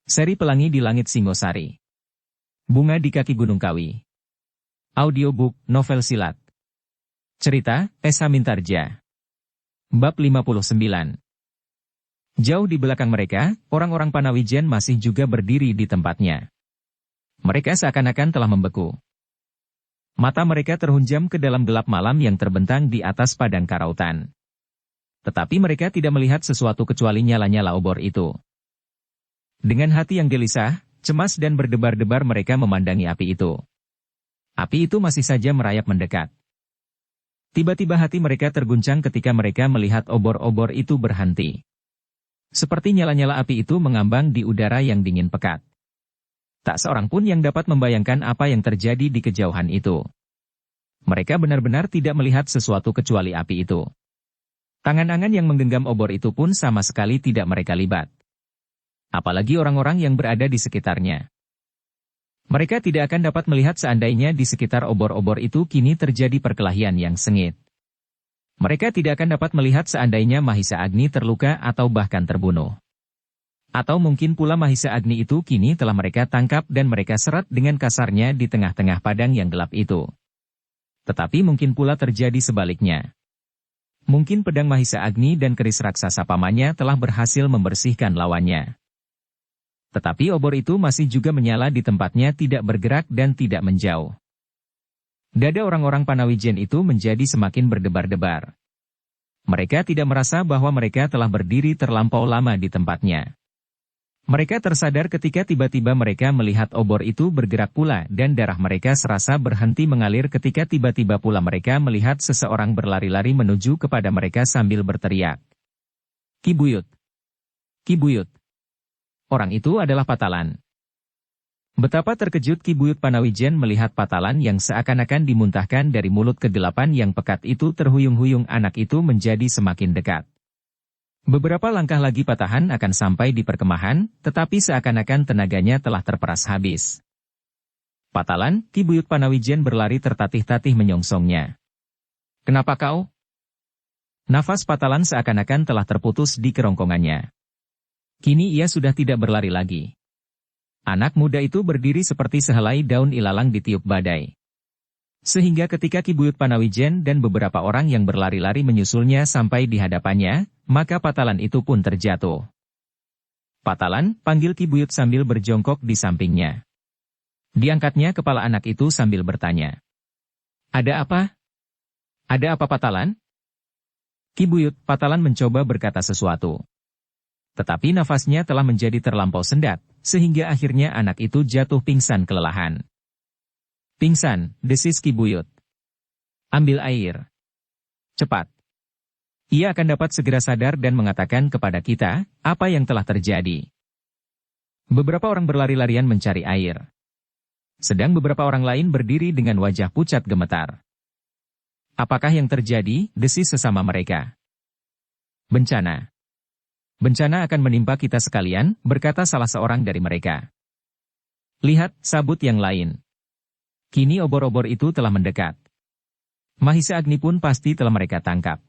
Seri Pelangi di Langit Singosari. Bunga di Kaki Gunung Kawi. Audiobook, novel silat. Cerita, Esa Mintarja. Bab 59. Jauh di belakang mereka, orang-orang Panawijen masih juga berdiri di tempatnya. Mereka seakan-akan telah membeku. Mata mereka terhunjam ke dalam gelap malam yang terbentang di atas padang karautan. Tetapi mereka tidak melihat sesuatu kecuali nyala-nyala obor itu. Dengan hati yang gelisah, cemas dan berdebar-debar mereka memandangi api itu. Api itu masih saja merayap mendekat. Tiba-tiba hati mereka terguncang ketika mereka melihat obor-obor itu berhenti. Seperti nyala-nyala api itu mengambang di udara yang dingin pekat. Tak seorang pun yang dapat membayangkan apa yang terjadi di kejauhan itu. Mereka benar-benar tidak melihat sesuatu kecuali api itu. Tangan-tangan yang menggenggam obor itu pun sama sekali tidak mereka libat. Apalagi orang-orang yang berada di sekitarnya. Mereka tidak akan dapat melihat seandainya di sekitar obor-obor itu kini terjadi perkelahian yang sengit. Mereka tidak akan dapat melihat seandainya Mahisa Agni terluka atau bahkan terbunuh. Atau mungkin pula Mahisa Agni itu kini telah mereka tangkap dan mereka seret dengan kasarnya di tengah-tengah padang yang gelap itu. Tetapi mungkin pula terjadi sebaliknya. Mungkin pedang Mahisa Agni dan keris raksasa pamannya telah berhasil membersihkan lawannya. Tetapi obor itu masih juga menyala di tempatnya, tidak bergerak dan tidak menjauh. Dada orang-orang Panawijen itu menjadi semakin berdebar-debar. Mereka tidak merasa bahwa mereka telah berdiri terlampau lama di tempatnya. Mereka tersadar ketika tiba-tiba mereka melihat obor itu bergerak pula dan darah mereka serasa berhenti mengalir ketika tiba-tiba pula mereka melihat seseorang berlari-lari menuju kepada mereka sambil berteriak. Ki Buyut! Ki Buyut! Orang itu adalah Patalan. Betapa terkejut Ki Buyut Panawijen melihat Patalan yang seakan-akan dimuntahkan dari mulut kegelapan yang pekat itu. Terhuyung-huyung anak itu menjadi semakin dekat. Beberapa langkah lagi Patahan akan sampai di perkemahan, tetapi seakan-akan tenaganya telah terperas habis. Patalan, Ki Buyut Panawijen berlari tertatih-tatih menyongsongnya. Kenapa kau? Nafas Patalan seakan-akan telah terputus di kerongkongannya. Kini ia sudah tidak berlari lagi. Anak muda itu berdiri seperti sehelai daun ilalang ditiup badai. Sehingga ketika Ki Buyut Panawijen dan beberapa orang yang berlari-lari menyusulnya sampai di hadapannya, maka Patalan itu pun terjatuh. Patalan, panggil Ki Buyut sambil berjongkok di sampingnya. Diangkatnya kepala anak itu sambil bertanya. Ada apa? Ada apa Patalan? Ki Buyut, Patalan mencoba berkata sesuatu. Tetapi nafasnya telah menjadi terlampau sendat, sehingga akhirnya anak itu jatuh pingsan kelelahan. Pingsan, desis Ki Buyut. Ambil air. Cepat. Ia akan dapat segera sadar dan mengatakan kepada kita, apa yang telah terjadi. Beberapa orang berlari-larian mencari air. Sedang beberapa orang lain berdiri dengan wajah pucat gemetar. Apakah yang terjadi, desis sesama mereka. Bencana. Bencana akan menimpa kita sekalian, berkata salah seorang dari mereka. Lihat, sabut yang lain. Kini obor-obor itu telah mendekat. Mahisa Agni pun pasti telah mereka tangkap.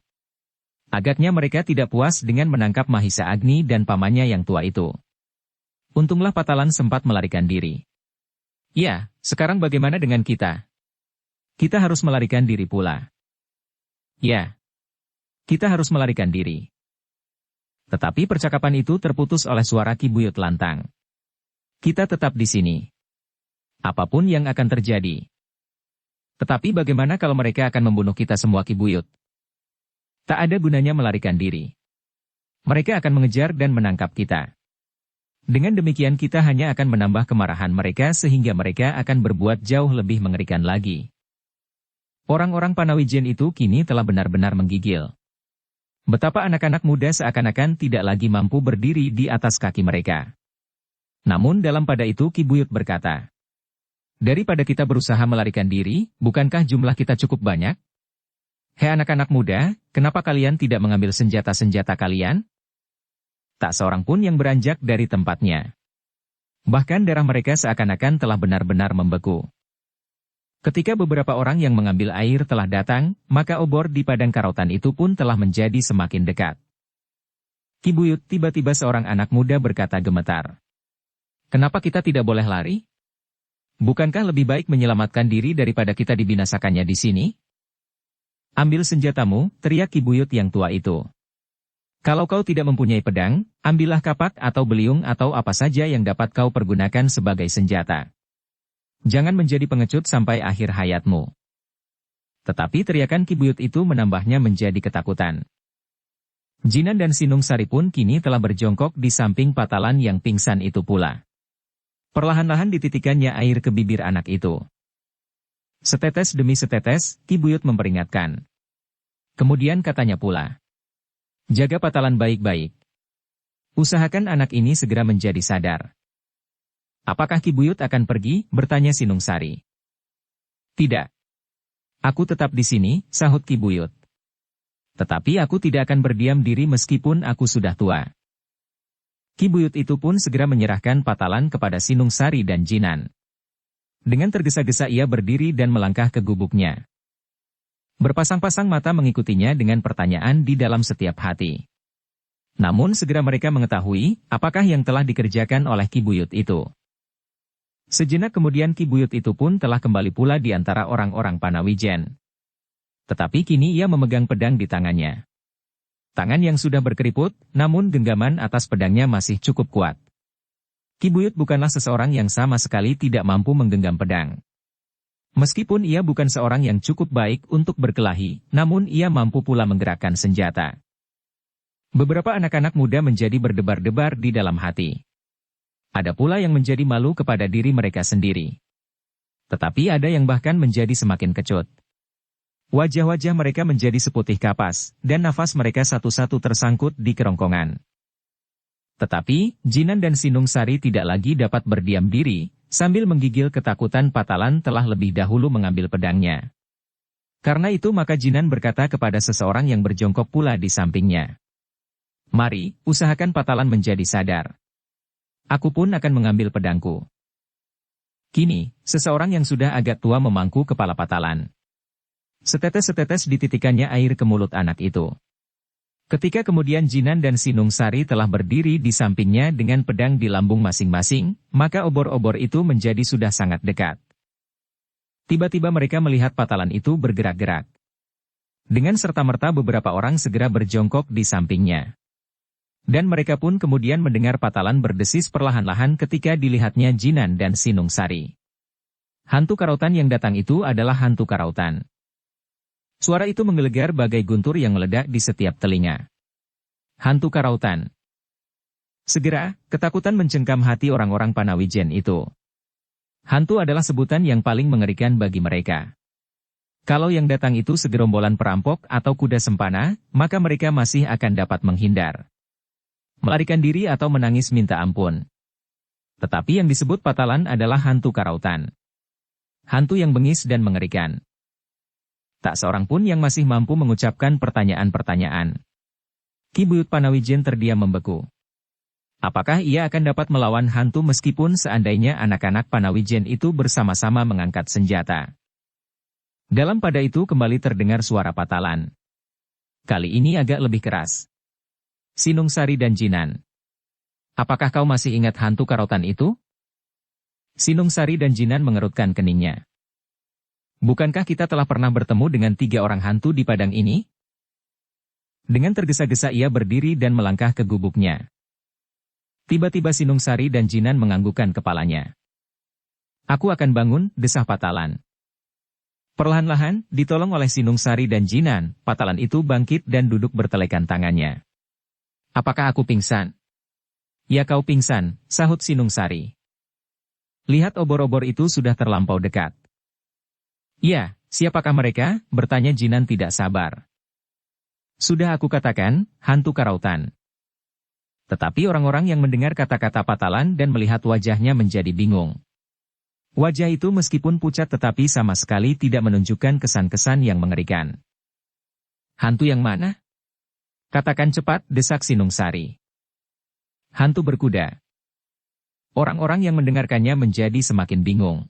Agaknya mereka tidak puas dengan menangkap Mahisa Agni dan pamannya yang tua itu. Untunglah Patalan sempat melarikan diri. Ya, sekarang bagaimana dengan kita? Kita harus melarikan diri pula. Ya, kita harus melarikan diri. Tetapi percakapan itu terputus oleh suara Ki Buyut lantang. Kita tetap di sini. Apapun yang akan terjadi. Tetapi bagaimana kalau mereka akan membunuh kita semua Ki Buyut? Tak ada gunanya melarikan diri. Mereka akan mengejar dan menangkap kita. Dengan demikian kita hanya akan menambah kemarahan mereka sehingga mereka akan berbuat jauh lebih mengerikan lagi. Orang-orang Panawijen itu kini telah benar-benar menggigil. Betapa anak-anak muda seakan-akan tidak lagi mampu berdiri di atas kaki mereka. Namun dalam pada itu Ki Buyut berkata, daripada kita berusaha melarikan diri, bukankah jumlah kita cukup banyak? Hei anak-anak muda, kenapa kalian tidak mengambil senjata-senjata kalian? Tak seorang pun yang beranjak dari tempatnya. Bahkan darah mereka seakan-akan telah benar-benar membeku. Ketika beberapa orang yang mengambil air telah datang, maka obor di padang karautan itu pun telah menjadi semakin dekat. Ki Buyut, tiba-tiba seorang anak muda berkata gemetar. Kenapa kita tidak boleh lari? Bukankah lebih baik menyelamatkan diri daripada kita dibinasakannya di sini? Ambil senjatamu, teriak Ki Buyut yang tua itu. Kalau kau tidak mempunyai pedang, ambillah kapak atau beliung atau apa saja yang dapat kau pergunakan sebagai senjata. Jangan menjadi pengecut sampai akhir hayatmu. Tetapi teriakan Ki Buyut itu menambahnya menjadi ketakutan. Jinan dan Sinungsari pun kini telah berjongkok di samping Patalan yang pingsan itu pula. Perlahan-lahan dititikannya air ke bibir anak itu. Setetes demi setetes, Ki Buyut memperingatkan. Kemudian katanya pula. Jaga Patalan baik-baik. Usahakan anak ini segera menjadi sadar. Apakah Ki Buyut akan pergi? Bertanya Sinungsari. Tidak. Aku tetap di sini, sahut Ki Buyut. Tetapi aku tidak akan berdiam diri meskipun aku sudah tua. Ki Buyut itu pun segera menyerahkan Patalan kepada Sinungsari dan Jinan. Dengan tergesa-gesa ia berdiri dan melangkah ke gubuknya. Berpasang-pasang mata mengikutinya dengan pertanyaan di dalam setiap hati. Namun segera mereka mengetahui apakah yang telah dikerjakan oleh Ki Buyut itu. Sejenak kemudian Ki Buyut itu pun telah kembali pula di antara orang-orang Panawijen. Tetapi kini ia memegang pedang di tangannya. Tangan yang sudah berkeriput, namun genggaman atas pedangnya masih cukup kuat. Ki Buyut bukanlah seseorang yang sama sekali tidak mampu menggenggam pedang. Meskipun ia bukan seorang yang cukup baik untuk berkelahi, namun ia mampu pula menggerakkan senjata. Beberapa anak-anak muda menjadi berdebar-debar di dalam hati. Ada pula yang menjadi malu kepada diri mereka sendiri. Tetapi ada yang bahkan menjadi semakin kecut. Wajah-wajah mereka menjadi seputih kapas, dan nafas mereka satu-satu tersangkut di kerongkongan. Tetapi, Jinan dan Sinungsari tidak lagi dapat berdiam diri, sambil menggigil ketakutan Patalan telah lebih dahulu mengambil pedangnya. Karena itu maka Jinan berkata kepada seseorang yang berjongkok pula di sampingnya. Mari, usahakan Patalan menjadi sadar. Aku pun akan mengambil pedangku. Kini, seseorang yang sudah agak tua memangku kepala Patalan. Setetes-setetes dititikannya air ke mulut anak itu. Ketika kemudian Jinan dan Sinungsari telah berdiri di sampingnya dengan pedang di lambung masing-masing, maka obor-obor itu menjadi sudah sangat dekat. Tiba-tiba mereka melihat Patalan itu bergerak-gerak. Dengan serta-merta beberapa orang segera berjongkok di sampingnya. Dan mereka pun kemudian mendengar Patalan berdesis perlahan-lahan ketika dilihatnya Jinan dan Sinungsari. Hantu karautan yang datang itu adalah hantu karautan. Suara itu menggelegar bagai guntur yang meledak di setiap telinga. Hantu karautan. Segera, ketakutan mencengkam hati orang-orang Panawijen itu. Hantu adalah sebutan yang paling mengerikan bagi mereka. Kalau yang datang itu segerombolan perampok atau kuda sempana, maka mereka masih akan dapat menghindar. Melarikan diri atau menangis minta ampun. Tetapi yang disebut Patalan adalah hantu karautan. Hantu yang bengis dan mengerikan. Tak seorang pun yang masih mampu mengucapkan pertanyaan-pertanyaan. Ki Buyut Panawijen terdiam membeku. Apakah ia akan dapat melawan hantu meskipun seandainya anak-anak Panawijen itu bersama-sama mengangkat senjata? Dalam pada itu kembali terdengar suara Patalan. Kali ini agak lebih keras. Sinungsari dan Jinan. Apakah kau masih ingat hantu karautan itu? Sinungsari dan Jinan mengerutkan keningnya. Bukankah kita telah pernah bertemu dengan 3 orang hantu di padang ini? Dengan tergesa-gesa ia berdiri dan melangkah ke gubuknya. Tiba-tiba Sinungsari dan Jinan menganggukkan kepalanya. Aku akan bangun, desah Patalan. Perlahan-lahan, ditolong oleh Sinungsari dan Jinan, Patalan itu bangkit dan duduk bertelekan tangannya. Apakah aku pingsan? Ya kau pingsan, sahut Sinungsari. Lihat obor-obor itu sudah terlampau dekat. Ya, siapakah mereka? Bertanya Jinan tidak sabar. Sudah aku katakan, hantu karautan. Tetapi orang-orang yang mendengar kata-kata Patalan dan melihat wajahnya menjadi bingung. Wajah itu meskipun pucat tetapi sama sekali tidak menunjukkan kesan-kesan yang mengerikan. Hantu yang mana? Katakan cepat, desak Sinungsari. Hantu berkuda. Orang-orang yang mendengarkannya menjadi semakin bingung.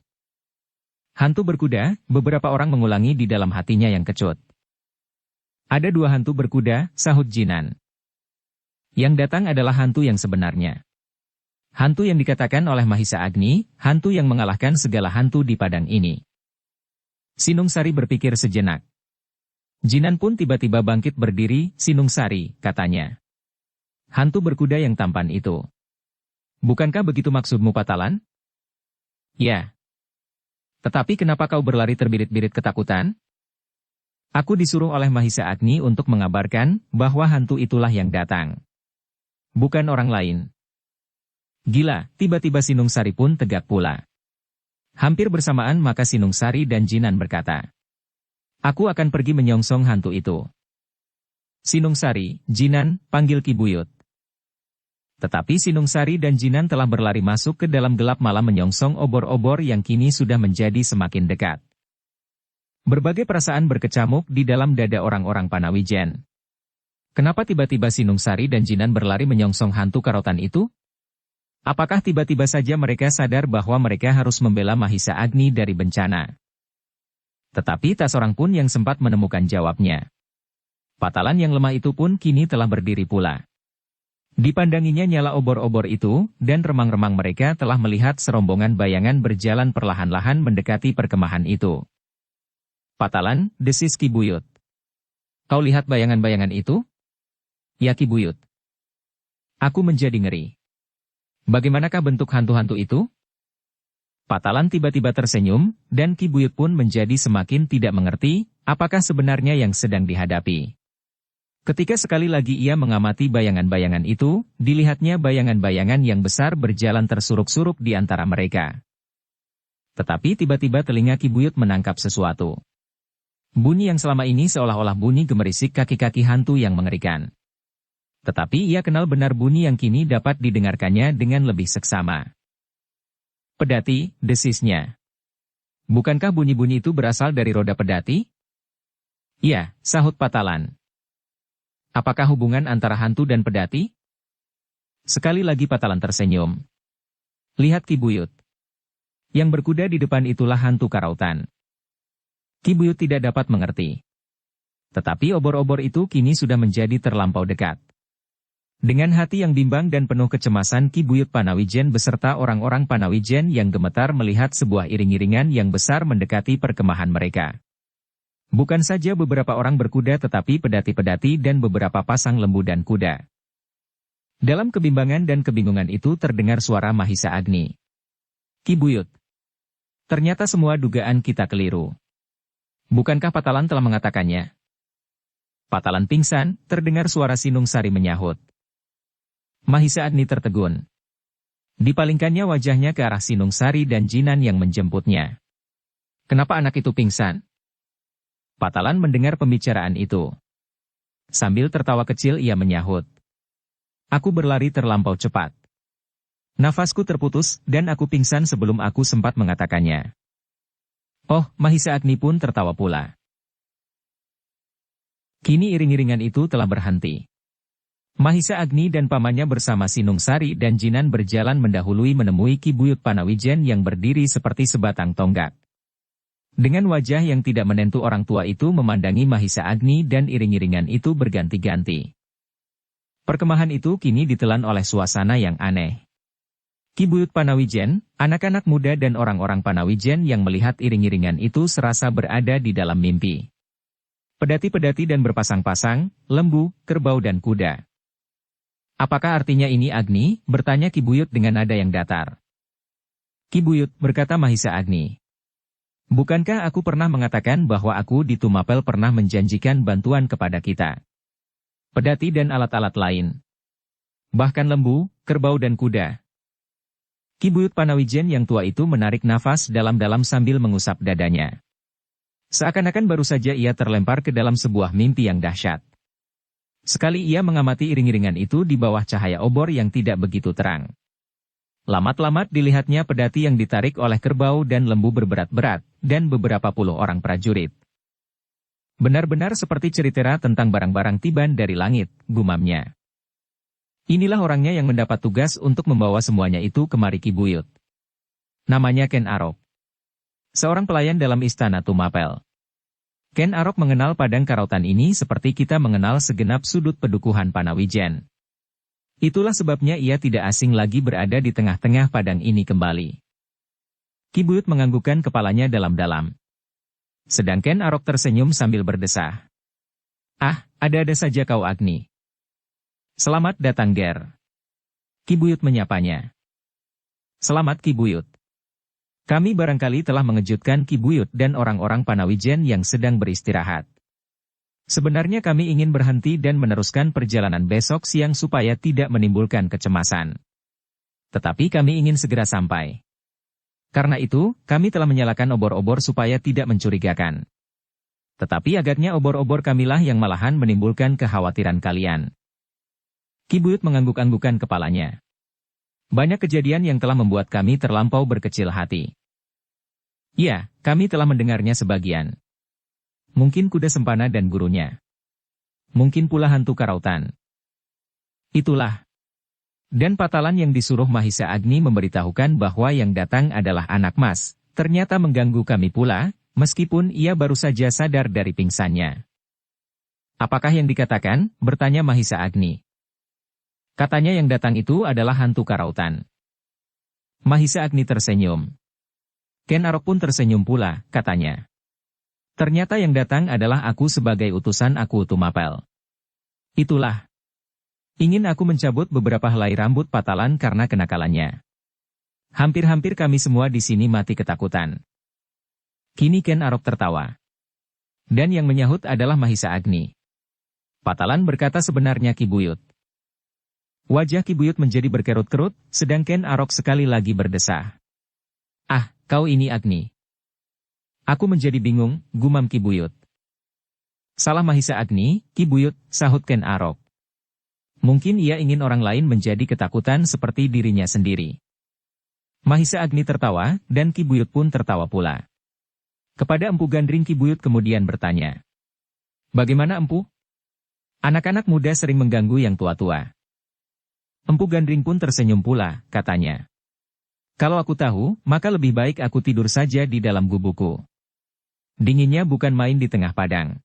Hantu berkuda, beberapa orang mengulangi di dalam hatinya yang kecut. Ada 2 hantu berkuda, sahut Jinan. Yang datang adalah hantu yang sebenarnya. Hantu yang dikatakan oleh Mahisa Agni, hantu yang mengalahkan segala hantu di padang ini. Sinungsari berpikir sejenak. Jinan pun tiba-tiba bangkit berdiri. Sinungsari, katanya. Hantu berkuda yang tampan itu. Bukankah begitu maksudmu, Patalan? Ya. Tetapi kenapa kau berlari terbirit-birit ketakutan? Aku disuruh oleh Mahisa Agni untuk mengabarkan bahwa hantu itulah yang datang. Bukan orang lain. Gila, tiba-tiba Sinungsari pun tegak pula. Hampir bersamaan maka Sinungsari dan Jinan berkata, aku akan pergi menyongsong hantu itu. Sinungsari, Jinan, panggil Ki Buyut. Tetapi Sinungsari dan Jinan telah berlari masuk ke dalam gelap malam menyongsong obor-obor yang kini sudah menjadi semakin dekat. Berbagai perasaan berkecamuk di dalam dada orang-orang Panawijen. Kenapa tiba-tiba Sinungsari dan Jinan berlari menyongsong hantu karotan itu? Apakah tiba-tiba saja mereka sadar bahwa mereka harus membela Mahisa Agni dari bencana? Tetapi tak seorang pun yang sempat menemukan jawabnya. Patalan yang lemah itu pun kini telah berdiri pula. Dipandanginya nyala obor-obor itu, dan remang-remang mereka telah melihat serombongan bayangan berjalan perlahan-lahan mendekati perkemahan itu. Patalan, desis Ki Buyut. Kau lihat bayangan-bayangan itu? Ya Ki Buyut. Aku menjadi ngeri. Bagaimanakah bentuk hantu-hantu itu? Patalan tiba-tiba tersenyum, dan Ki Buyut pun menjadi semakin tidak mengerti, apakah sebenarnya yang sedang dihadapi. Ketika sekali lagi ia mengamati bayangan-bayangan itu, dilihatnya bayangan-bayangan yang besar berjalan tersuruk-suruk di antara mereka. Tetapi tiba-tiba telinga Ki Buyut menangkap sesuatu. Bunyi yang selama ini seolah-olah bunyi gemerisik kaki-kaki hantu yang mengerikan. Tetapi ia kenal benar bunyi yang kini dapat didengarkannya dengan lebih seksama. Pedati, desisnya. Bukankah bunyi-bunyi itu berasal dari roda pedati? Iya, sahut Patalan. Apakah hubungan antara hantu dan pedati? Sekali lagi Patalan tersenyum. Lihat Ki Buyut. Yang berkuda di depan itulah hantu karautan. Ki Buyut tidak dapat mengerti. Tetapi obor-obor itu kini sudah menjadi terlampau dekat. Dengan hati yang bimbang dan penuh kecemasan Ki Buyut Panawijen beserta orang-orang Panawijen yang gemetar melihat sebuah iring-iringan yang besar mendekati perkemahan mereka. Bukan saja beberapa orang berkuda tetapi pedati-pedati dan beberapa pasang lembu dan kuda. Dalam kebimbangan dan kebingungan itu terdengar suara Mahisa Agni. Ki Buyut. Ternyata semua dugaan kita keliru. Bukankah Patalan telah mengatakannya? Patalan pingsan, terdengar suara Sinungsari menyahut. Mahisa Agni tertegun. Dipalingkannya wajahnya ke arah Sinungsari dan Jinan yang menjemputnya. Kenapa anak itu pingsan? Patalan mendengar pembicaraan itu. Sambil tertawa kecil ia menyahut. Aku berlari terlampau cepat. Nafasku terputus dan aku pingsan sebelum aku sempat mengatakannya. Oh, Mahisa Agni pun tertawa pula. Kini iring-iringan itu telah berhenti. Mahisa Agni dan pamannya bersama Sinungsari dan Jinan berjalan mendahului menemui Ki Buyut Panawijen yang berdiri seperti sebatang tonggak. Dengan wajah yang tidak menentu orang tua itu memandangi Mahisa Agni dan iring-iringan itu berganti-ganti. Perkemahan itu kini ditelan oleh suasana yang aneh. Ki Buyut Panawijen, anak-anak muda dan orang-orang Panawijen yang melihat iring-iringan itu serasa berada di dalam mimpi. Pedati-pedati dan berpasang-pasang, lembu, kerbau dan kuda. Apakah artinya ini Agni? Bertanya Ki Buyut dengan nada yang datar. Ki Buyut, berkata Mahisa Agni. Bukankah aku pernah mengatakan bahwa aku di Tumapel pernah menjanjikan bantuan kepada kita? Pedati dan alat-alat lain. Bahkan lembu, kerbau dan kuda. Ki Buyut Panawijen yang tua itu menarik nafas dalam-dalam sambil mengusap dadanya. Seakan-akan baru saja ia terlempar ke dalam sebuah mimpi yang dahsyat. Sekali ia mengamati iring-iringan itu di bawah cahaya obor yang tidak begitu terang. Lamat-lamat dilihatnya pedati yang ditarik oleh kerbau dan lembu berberat-berat, dan beberapa puluh orang prajurit. Benar-benar seperti cerita tentang barang-barang tiban dari langit, gumamnya. Inilah orangnya yang mendapat tugas untuk membawa semuanya itu kemari Ki Buyut. Namanya Ken Arok. Seorang pelayan dalam istana Tumapel. Ken Arok mengenal padang karautan ini seperti kita mengenal segenap sudut pedukuhan Panawijen. Itulah sebabnya ia tidak asing lagi berada di tengah-tengah padang ini kembali. Ki Buyut menganggukkan kepalanya dalam-dalam. Sedangkan Arok tersenyum sambil berdesah. Ah, ada-ada saja kau Agni. Selamat datang Ger. Ki Buyut menyapanya. Selamat Ki Buyut. Kami barangkali telah mengejutkan Ki Buyut dan orang-orang Panawijen yang sedang beristirahat. Sebenarnya kami ingin berhenti dan meneruskan perjalanan besok siang supaya tidak menimbulkan kecemasan. Tetapi kami ingin segera sampai. Karena itu, kami telah menyalakan obor-obor supaya tidak mencurigakan. Tetapi agaknya obor-obor kamilah yang malahan menimbulkan kekhawatiran kalian. Ki Buyut mengangguk-anggukkan kepalanya. Banyak kejadian yang telah membuat kami terlampau berkecil hati. Ya, kami telah mendengarnya sebagian. Mungkin kuda sempana dan gurunya. Mungkin pula hantu karautan. Itulah. Dan Patalan yang disuruh Mahisa Agni memberitahukan bahwa yang datang adalah anak mas, ternyata mengganggu kami pula, meskipun ia baru saja sadar dari pingsannya. Apakah yang dikatakan? Bertanya Mahisa Agni. Katanya yang datang itu adalah hantu karautan. Mahisa Agni tersenyum. Ken Arok pun tersenyum pula, katanya. Ternyata yang datang adalah aku sebagai utusan Aku Tumapel. Itulah. Ingin aku mencabut beberapa helai rambut Patalan karena kenakalannya. Hampir-hampir kami semua di sini mati ketakutan. Kini Ken Arok tertawa. Dan yang menyahut adalah Mahisa Agni. Patalan berkata sebenarnya Ki Buyut. Wajah Ki Buyut menjadi berkerut-kerut, sedang Ken Arok sekali lagi berdesah. Ah, kau ini Agni. Aku menjadi bingung, gumam Ki Buyut. Salah Mahisa Agni, Ki Buyut, sahut Ken Arok. Mungkin ia ingin orang lain menjadi ketakutan seperti dirinya sendiri. Mahisa Agni tertawa, dan Ki Buyut pun tertawa pula. Kepada Empu Gandring Ki Buyut kemudian bertanya. Bagaimana Empu? Anak-anak muda sering mengganggu yang tua-tua. Empu Gandring pun tersenyum pula, katanya. Kalau aku tahu, maka lebih baik aku tidur saja di dalam gubukku. Dinginnya bukan main di tengah padang.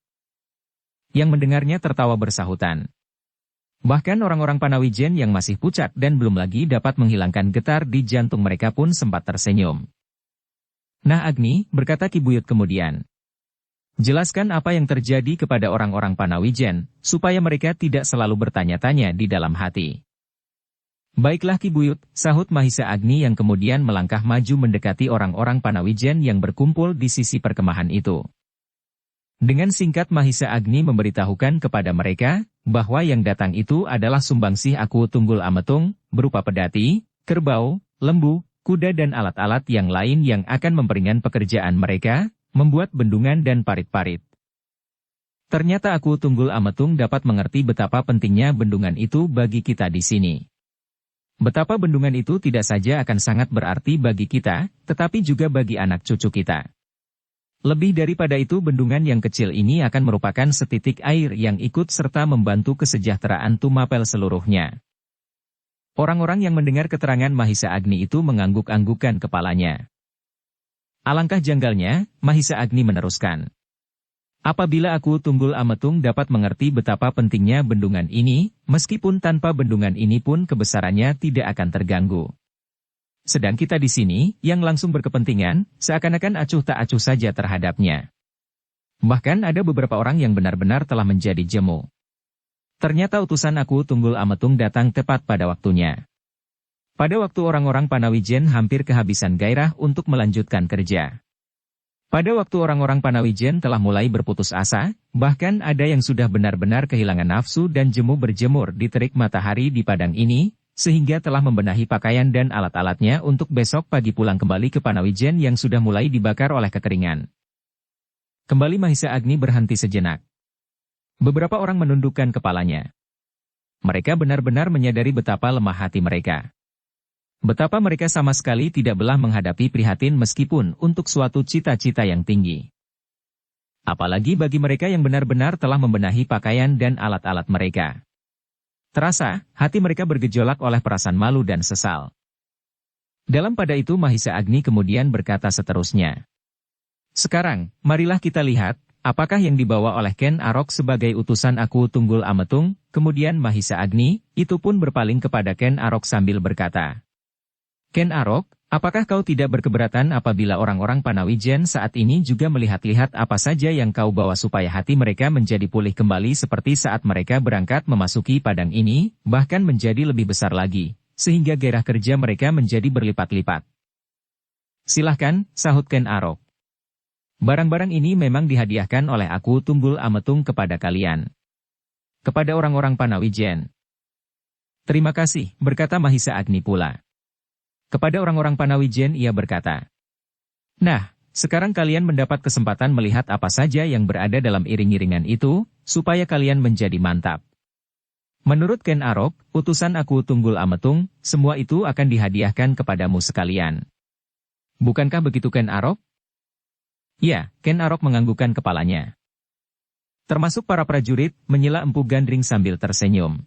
Yang mendengarnya tertawa bersahutan. Bahkan orang-orang Panawijen yang masih pucat dan belum lagi dapat menghilangkan getar di jantung mereka pun sempat tersenyum. Nah Agni, berkata Ki Buyut kemudian. Jelaskan apa yang terjadi kepada orang-orang Panawijen, supaya mereka tidak selalu bertanya-tanya di dalam hati. Baiklah Ki Buyut, sahut Mahisa Agni yang kemudian melangkah maju mendekati orang-orang Panawijen yang berkumpul di sisi perkemahan itu. Dengan singkat Mahisa Agni memberitahukan kepada mereka, bahwa yang datang itu adalah sumbangsih Aku Tunggul Ametung, berupa pedati, kerbau, lembu, kuda dan alat-alat yang lain yang akan memperingan pekerjaan mereka, membuat bendungan dan parit-parit. Ternyata Aku Tunggul Ametung dapat mengerti betapa pentingnya bendungan itu bagi kita di sini. Betapa bendungan itu tidak saja akan sangat berarti bagi kita, tetapi juga bagi anak cucu kita. Lebih daripada itu bendungan yang kecil ini akan merupakan setitik air yang ikut serta membantu kesejahteraan Tumapel seluruhnya. Orang-orang yang mendengar keterangan Mahisa Agni itu mengangguk-anggukkan kepalanya. Alangkah janggalnya, Mahisa Agni meneruskan. Apabila Aku Tunggul Ametung dapat mengerti betapa pentingnya bendungan ini, meskipun tanpa bendungan ini pun kebesarannya tidak akan terganggu. Sedang kita di sini, yang langsung berkepentingan, seakan-akan acuh tak acuh saja terhadapnya. Bahkan ada beberapa orang yang benar-benar telah menjadi jemu. Ternyata utusan Aku Tunggul Ametung datang tepat pada waktunya. Pada waktu orang-orang Panawijen hampir kehabisan gairah untuk melanjutkan kerja. Pada waktu orang-orang Panawijen telah mulai berputus asa, bahkan ada yang sudah benar-benar kehilangan nafsu dan jemu berjemur di terik matahari di padang ini, sehingga telah membenahi pakaian dan alat-alatnya untuk besok pagi pulang kembali ke Panawijen yang sudah mulai dibakar oleh kekeringan. Kembali Mahisa Agni berhenti sejenak. Beberapa orang menundukkan kepalanya. Mereka benar-benar menyadari betapa lemah hati mereka. Betapa mereka sama sekali tidak belah menghadapi prihatin meskipun untuk suatu cita-cita yang tinggi. Apalagi bagi mereka yang benar-benar telah membenahi pakaian dan alat-alat mereka. Terasa, hati mereka bergejolak oleh perasaan malu dan sesal. Dalam pada itu Mahisa Agni kemudian berkata seterusnya. Sekarang, marilah kita lihat, apakah yang dibawa oleh Ken Arok sebagai utusan Aku Tunggul Ametung?" Kemudian Mahisa Agni, itu pun berpaling kepada Ken Arok sambil berkata, "Ken Arok, apakah kau tidak berkeberatan apabila orang-orang Panawijen saat ini juga melihat-lihat apa saja yang kau bawa supaya hati mereka menjadi pulih kembali seperti saat mereka berangkat memasuki padang ini, bahkan menjadi lebih besar lagi, sehingga gairah kerja mereka menjadi berlipat-lipat?" "Silahkan," sahut Ken Arok. "Barang-barang ini memang dihadiahkan oleh Aku Tunggul Ametung kepada kalian. Kepada orang-orang Panawijen." "Terima kasih," berkata Mahisa Agni pula. Kepada orang-orang Panawijen ia berkata, "Nah, sekarang kalian mendapat kesempatan melihat apa saja yang berada dalam iring-iringan itu, supaya kalian menjadi mantap. Menurut Ken Arok, utusan Aku Tunggul Ametung, semua itu akan dihadiahkan kepadamu sekalian. Bukankah begitu Ken Arok?" "Ya," Ken Arok menganggukkan kepalanya. Termasuk para prajurit, menyela Empu Gandring sambil tersenyum.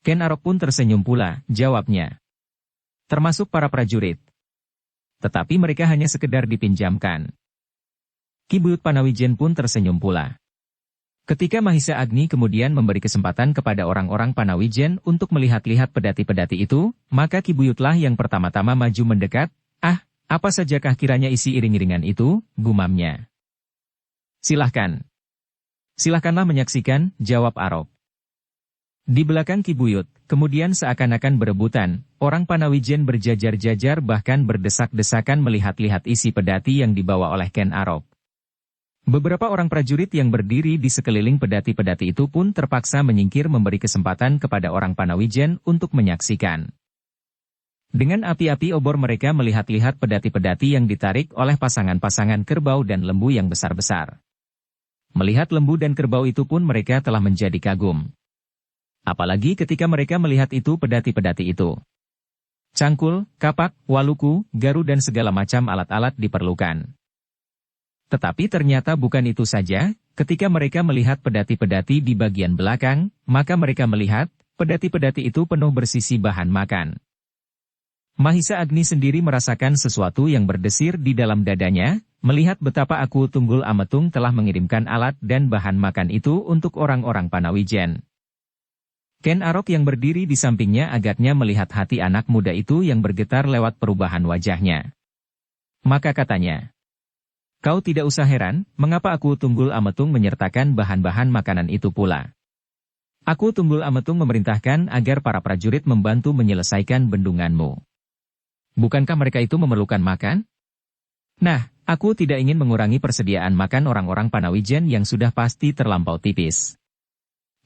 Ken Arok pun tersenyum pula, jawabnya. "Termasuk para prajurit. Tetapi mereka hanya sekedar dipinjamkan." Ki Buyut Panawijen pun tersenyum pula. Ketika Mahisa Agni kemudian memberi kesempatan kepada orang-orang Panawijen untuk melihat-lihat pedati-pedati itu, maka Ki Buyutlah yang pertama-tama maju mendekat. "Ah, apa sajakah kiranya isi iring-iringan itu?" gumamnya. "Silahkan. Silahkanlah menyaksikan," jawab Arok. Di belakang Ki Buyut, kemudian seakan-akan berebutan, orang Panawijen berjajar-jajar bahkan berdesak-desakan melihat-lihat isi pedati yang dibawa oleh Ken Arok. Beberapa orang prajurit yang berdiri di sekeliling pedati-pedati itu pun terpaksa menyingkir memberi kesempatan kepada orang Panawijen untuk menyaksikan. Dengan api-api obor mereka melihat-lihat pedati-pedati yang ditarik oleh pasangan-pasangan kerbau dan lembu yang besar-besar. Melihat lembu dan kerbau itu pun mereka telah menjadi kagum. Apalagi ketika mereka melihat itu pedati-pedati itu. Cangkul, kapak, waluku, garu dan segala macam alat-alat diperlukan. Tetapi ternyata bukan itu saja, ketika mereka melihat pedati-pedati di bagian belakang, maka mereka melihat, pedati-pedati itu penuh bersisi bahan makan. Mahisa Agni sendiri merasakan sesuatu yang berdesir di dalam dadanya, melihat betapa Aku Tunggul Ametung telah mengirimkan alat dan bahan makan itu untuk orang-orang Panawijen. Ken Arok yang berdiri di sampingnya agaknya melihat hati anak muda itu yang bergetar lewat perubahan wajahnya. Maka katanya, "Kau tidak usah heran, mengapa Aku Tunggul Ametung menyertakan bahan-bahan makanan itu pula. Aku Tunggul Ametung memerintahkan agar para prajurit membantu menyelesaikan bendunganmu. Bukankah mereka itu memerlukan makan? Nah, aku tidak ingin mengurangi persediaan makan orang-orang Panawijen yang sudah pasti terlampau tipis.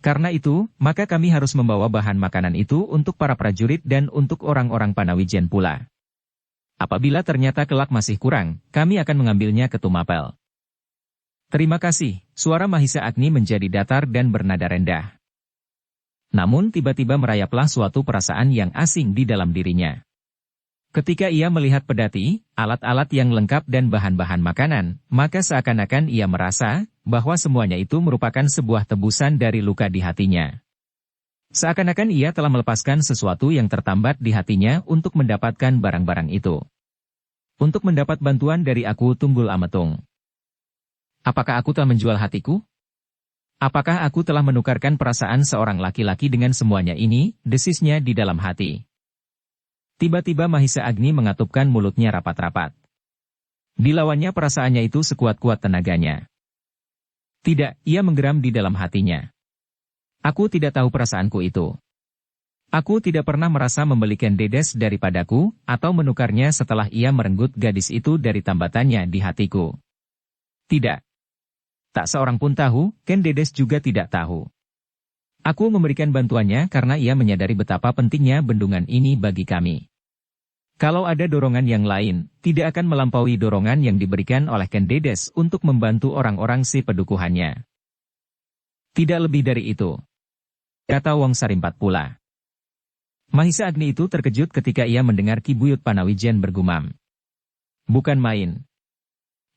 Karena itu, maka kami harus membawa bahan makanan itu untuk para prajurit dan untuk orang-orang Panawijen pula. Apabila ternyata kelak masih kurang, kami akan mengambilnya ke Tumapel." "Terima kasih," suara Mahisa Agni menjadi datar dan bernada rendah. Namun tiba-tiba merayaplah suatu perasaan yang asing di dalam dirinya. Ketika ia melihat pedati, alat-alat yang lengkap dan bahan-bahan makanan, maka seakan-akan ia merasa bahwa semuanya itu merupakan sebuah tebusan dari luka di hatinya. Seakan-akan ia telah melepaskan sesuatu yang tertambat di hatinya untuk mendapatkan barang-barang itu. Untuk mendapat bantuan dari Aku Tunggul Ametung. Apakah aku telah menjual hatiku? Apakah aku telah menukarkan perasaan seorang laki-laki dengan semuanya ini, desisnya di dalam hati. Tiba-tiba Mahisa Agni mengatupkan mulutnya rapat-rapat. Dilawannya perasaannya itu sekuat-kuat tenaganya. Tidak, ia menggeram di dalam hatinya. Aku tidak tahu perasaanku itu. Aku tidak pernah merasa membeli Ken Dedes daripadaku, atau menukarnya setelah ia merenggut gadis itu dari tambatannya di hatiku. Tidak. Tak seorang pun tahu, Ken Dedes juga tidak tahu. Aku memberikan bantuannya karena ia menyadari betapa pentingnya bendungan ini bagi kami. Kalau ada dorongan yang lain, tidak akan melampaui dorongan yang diberikan oleh Ken Dedes untuk membantu orang-orang si pedukuhannya. Tidak lebih dari itu. Kata Wong Sarimpat pula. Mahisa Agni itu terkejut ketika ia mendengar Ki Buyut Panawijen bergumam. Bukan main.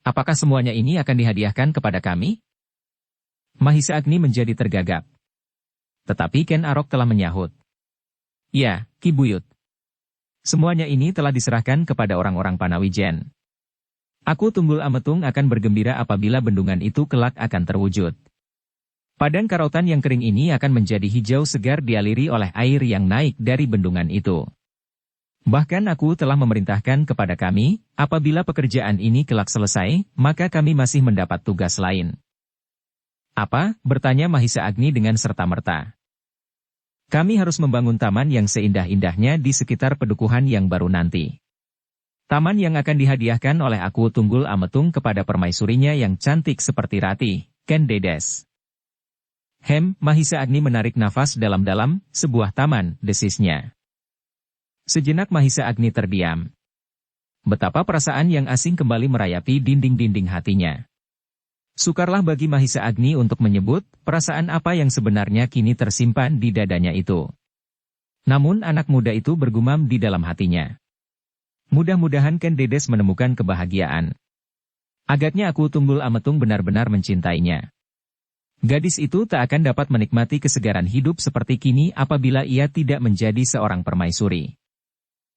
Apakah semuanya ini akan dihadiahkan kepada kami? Mahisa Agni menjadi tergagap. Tetapi Ken Arok telah menyahut. Ya, Ki Buyut. Semuanya ini telah diserahkan kepada orang-orang Panawijen. Aku Tunggul Ametung akan bergembira apabila bendungan itu kelak akan terwujud. Padang karautan yang kering ini akan menjadi hijau segar dialiri oleh air yang naik dari bendungan itu. Bahkan aku telah memerintahkan kepada kami, apabila pekerjaan ini kelak selesai, maka kami masih mendapat tugas lain. Apa? Bertanya Mahisa Agni dengan serta-merta. Kami harus membangun taman yang seindah-indahnya di sekitar pedukuhan yang baru nanti. Taman yang akan dihadiahkan oleh aku Tunggul Ametung kepada permaisurinya yang cantik seperti Rati, Ken Dedes. Mahisa Agni menarik nafas dalam-dalam, sebuah taman, desisnya. Sejenak Mahisa Agni terdiam. Betapa perasaan yang asing kembali merayapi dinding-dinding hatinya. Sukarlah bagi Mahisa Agni untuk menyebut, perasaan apa yang sebenarnya kini tersimpan di dadanya itu. Namun anak muda itu bergumam di dalam hatinya. Mudah-mudahan Ken Dedes menemukan kebahagiaan. Agaknya aku Tunggul Ametung benar-benar mencintainya. Gadis itu tak akan dapat menikmati kesegaran hidup seperti kini apabila ia tidak menjadi seorang permaisuri.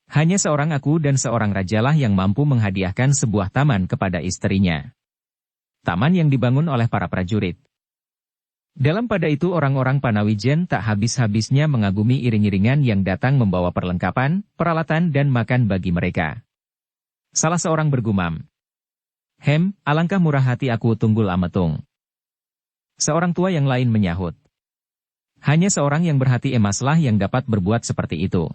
Hanya seorang aku dan seorang rajalah yang mampu menghadiahkan sebuah taman kepada istrinya. Taman yang dibangun oleh para prajurit. Dalam pada itu orang-orang Panawijen tak habis-habisnya mengagumi iring-iringan yang datang membawa perlengkapan, peralatan dan makan bagi mereka. Salah seorang bergumam. Alangkah murah hati aku Tunggul Ametung. Seorang tua yang lain menyahut. Hanya seorang yang berhati emaslah yang dapat berbuat seperti itu.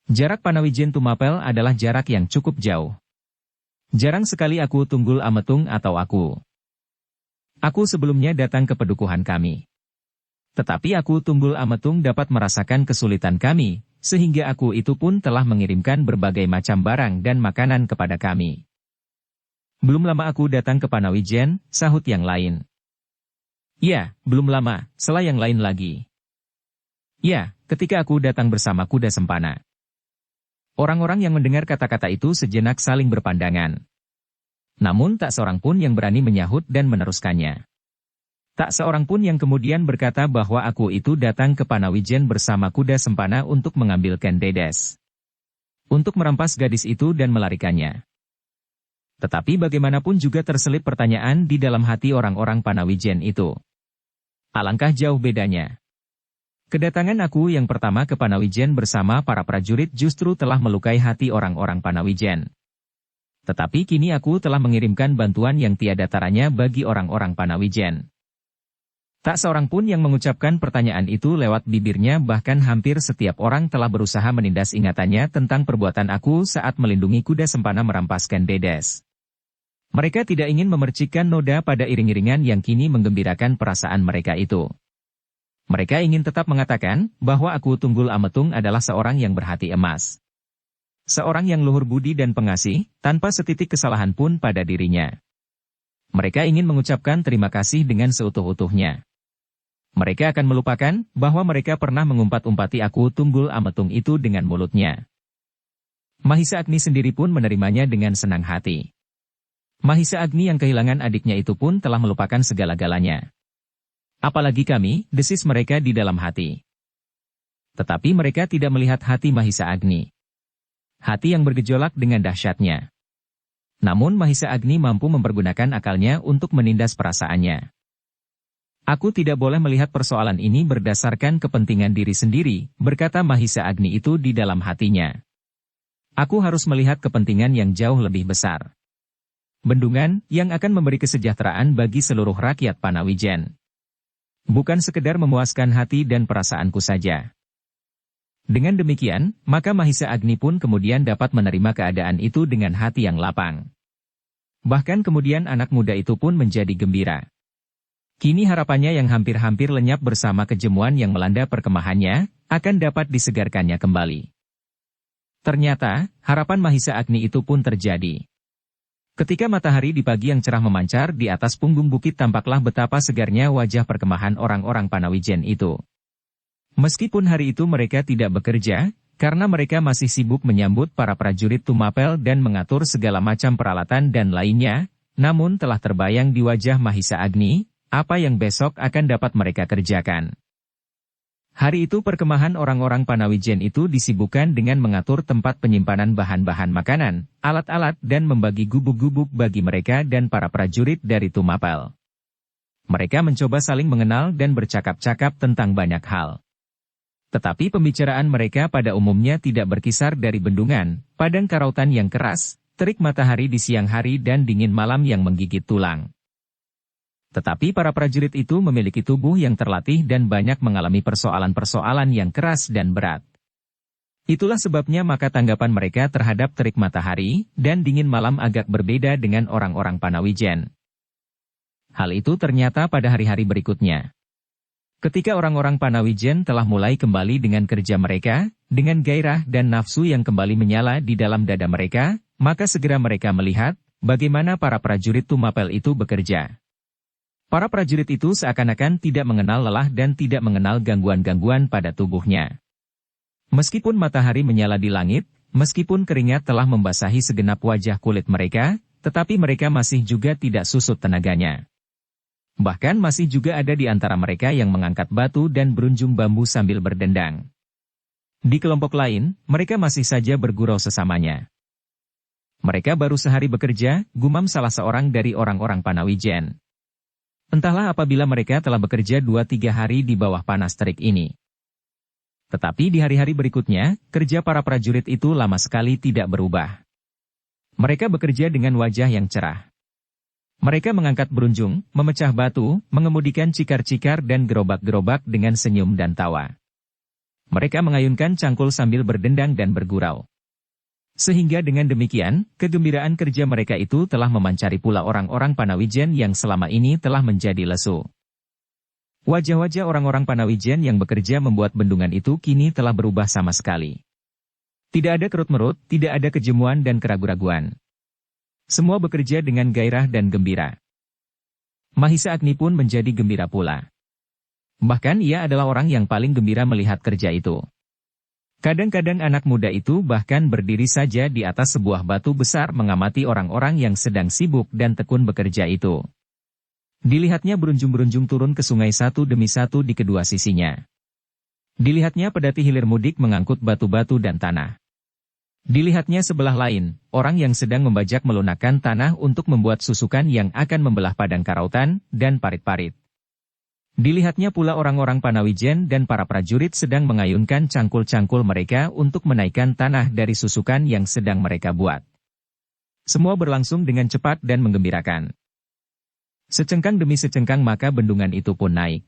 Jarak Panawijen Tumapel adalah jarak yang cukup jauh. Jarang sekali aku Tunggul Ametung atau aku. Aku sebelumnya datang ke pedukuhan kami. Tetapi aku Tunggul Ametung dapat merasakan kesulitan kami, sehingga aku itu pun telah mengirimkan berbagai macam barang dan makanan kepada kami. Belum lama aku datang ke Panawijen, sahut yang lain. Ya, belum lama, sela yang lain lagi. Ya, ketika aku datang bersama kuda sempana. Orang-orang yang mendengar kata-kata itu sejenak saling berpandangan. Namun tak seorang pun yang berani menyahut dan meneruskannya. Tak seorang pun yang kemudian berkata bahwa aku itu datang ke Panawijen bersama kuda sempana untuk mengambil Ken Dedes. Untuk merampas gadis itu dan melarikannya. Tetapi bagaimanapun juga terselip pertanyaan di dalam hati orang-orang Panawijen itu. Alangkah jauh bedanya. Kedatangan aku yang pertama ke Panawijen bersama para prajurit justru telah melukai hati orang-orang Panawijen. Tetapi kini aku telah mengirimkan bantuan yang tiada taranya bagi orang-orang Panawijen. Tak seorang pun yang mengucapkan pertanyaan itu lewat bibirnya, bahkan hampir setiap orang telah berusaha menindas ingatannya tentang perbuatan aku saat melindungi kuda sempana merampas Ken Dedes. Mereka tidak ingin memercikkan noda pada iring-iringan yang kini menggembirakan perasaan mereka itu. Mereka ingin tetap mengatakan bahwa aku Tunggul Ametung adalah seorang yang berhati emas. Seorang yang luhur budi dan pengasih, tanpa setitik kesalahan pun pada dirinya. Mereka ingin mengucapkan terima kasih dengan seutuh-utuhnya. Mereka akan melupakan bahwa mereka pernah mengumpat-umpati aku Tunggul Ametung itu dengan mulutnya. Mahisa Agni sendiri pun menerimanya dengan senang hati. Mahisa Agni yang kehilangan adiknya itu pun telah melupakan segala-galanya. Apalagi kami, desis mereka di dalam hati. Tetapi mereka tidak melihat hati Mahisa Agni. Hati yang bergejolak dengan dahsyatnya. Namun Mahisa Agni mampu mempergunakan akalnya untuk menindas perasaannya. Aku tidak boleh melihat persoalan ini berdasarkan kepentingan diri sendiri, berkata Mahisa Agni itu di dalam hatinya. Aku harus melihat kepentingan yang jauh lebih besar. Bendungan yang akan memberi kesejahteraan bagi seluruh rakyat Panawijen. Bukan sekedar memuaskan hati dan perasaanku saja. Dengan demikian, maka Mahisa Agni pun kemudian dapat menerima keadaan itu dengan hati yang lapang. Bahkan kemudian anak muda itu pun menjadi gembira. Kini harapannya yang hampir-hampir lenyap bersama kejemuan yang melanda perkemahannya, akan dapat disegarkannya kembali. Ternyata, harapan Mahisa Agni itu pun terjadi. Ketika matahari di pagi yang cerah memancar di atas punggung bukit, tampaklah betapa segarnya wajah perkemahan orang-orang Panawijen itu. Meskipun hari itu mereka tidak bekerja, karena mereka masih sibuk menyambut para prajurit Tumapel dan mengatur segala macam peralatan dan lainnya, namun telah terbayang di wajah Mahisa Agni, apa yang besok akan dapat mereka kerjakan. Hari itu perkemahan orang-orang Panawijen itu disibukkan dengan mengatur tempat penyimpanan bahan-bahan makanan, alat-alat dan membagi gubuk-gubuk bagi mereka dan para prajurit dari Tumapel. Mereka mencoba saling mengenal dan bercakap-cakap tentang banyak hal. Tetapi pembicaraan mereka pada umumnya tidak berkisar dari bendungan, padang karautan yang keras, terik matahari di siang hari dan dingin malam yang menggigit tulang. Tetapi para prajurit itu memiliki tubuh yang terlatih dan banyak mengalami persoalan-persoalan yang keras dan berat. Itulah sebabnya maka tanggapan mereka terhadap terik matahari dan dingin malam agak berbeda dengan orang-orang Panawijen. Hal itu ternyata pada hari-hari berikutnya. Ketika orang-orang Panawijen telah mulai kembali dengan kerja mereka, dengan gairah dan nafsu yang kembali menyala di dalam dada mereka, maka segera mereka melihat bagaimana para prajurit Tumapel itu bekerja. Para prajurit itu seakan-akan tidak mengenal lelah dan tidak mengenal gangguan-gangguan pada tubuhnya. Meskipun matahari menyala di langit, meskipun keringat telah membasahi segenap wajah kulit mereka, tetapi mereka masih juga tidak susut tenaganya. Bahkan masih juga ada di antara mereka yang mengangkat batu dan berunjung bambu sambil berdendang. Di kelompok lain, mereka masih saja bergurau sesamanya. Mereka baru sehari bekerja, gumam salah seorang dari orang-orang Panawijen. Entahlah apabila mereka telah bekerja 2-3 hari di bawah panas terik ini. Tetapi di hari-hari berikutnya, kerja para prajurit itu lama sekali tidak berubah. Mereka bekerja dengan wajah yang cerah. Mereka mengangkat berunjung, memecah batu, mengemudikan cikar-cikar dan gerobak-gerobak dengan senyum dan tawa. Mereka mengayunkan cangkul sambil berdendang dan bergurau. Sehingga dengan demikian, kegembiraan kerja mereka itu telah memancari pula orang-orang Panawijen yang selama ini telah menjadi lesu. Wajah-wajah orang-orang Panawijen yang bekerja membuat bendungan itu kini telah berubah sama sekali. Tidak ada kerut-merut, tidak ada kejemuan dan keraguan-raguan. Semua bekerja dengan gairah dan gembira. Mahisa Agni pun menjadi gembira pula. Bahkan ia adalah orang yang paling gembira melihat kerja itu. Kadang-kadang anak muda itu bahkan berdiri saja di atas sebuah batu besar mengamati orang-orang yang sedang sibuk dan tekun bekerja itu. Dilihatnya berunjung-berunjung turun ke sungai satu demi satu di kedua sisinya. Dilihatnya pedati hilir mudik mengangkut batu-batu dan tanah. Dilihatnya sebelah lain, orang yang sedang membajak melunakkan tanah untuk membuat susukan yang akan membelah padang karautan dan parit-parit. Dilihatnya pula orang-orang Panawijen dan para prajurit sedang mengayunkan cangkul-cangkul mereka untuk menaikkan tanah dari susukan yang sedang mereka buat. Semua berlangsung dengan cepat dan menggembirakan. Secengkang demi secengkang maka bendungan itu pun naik.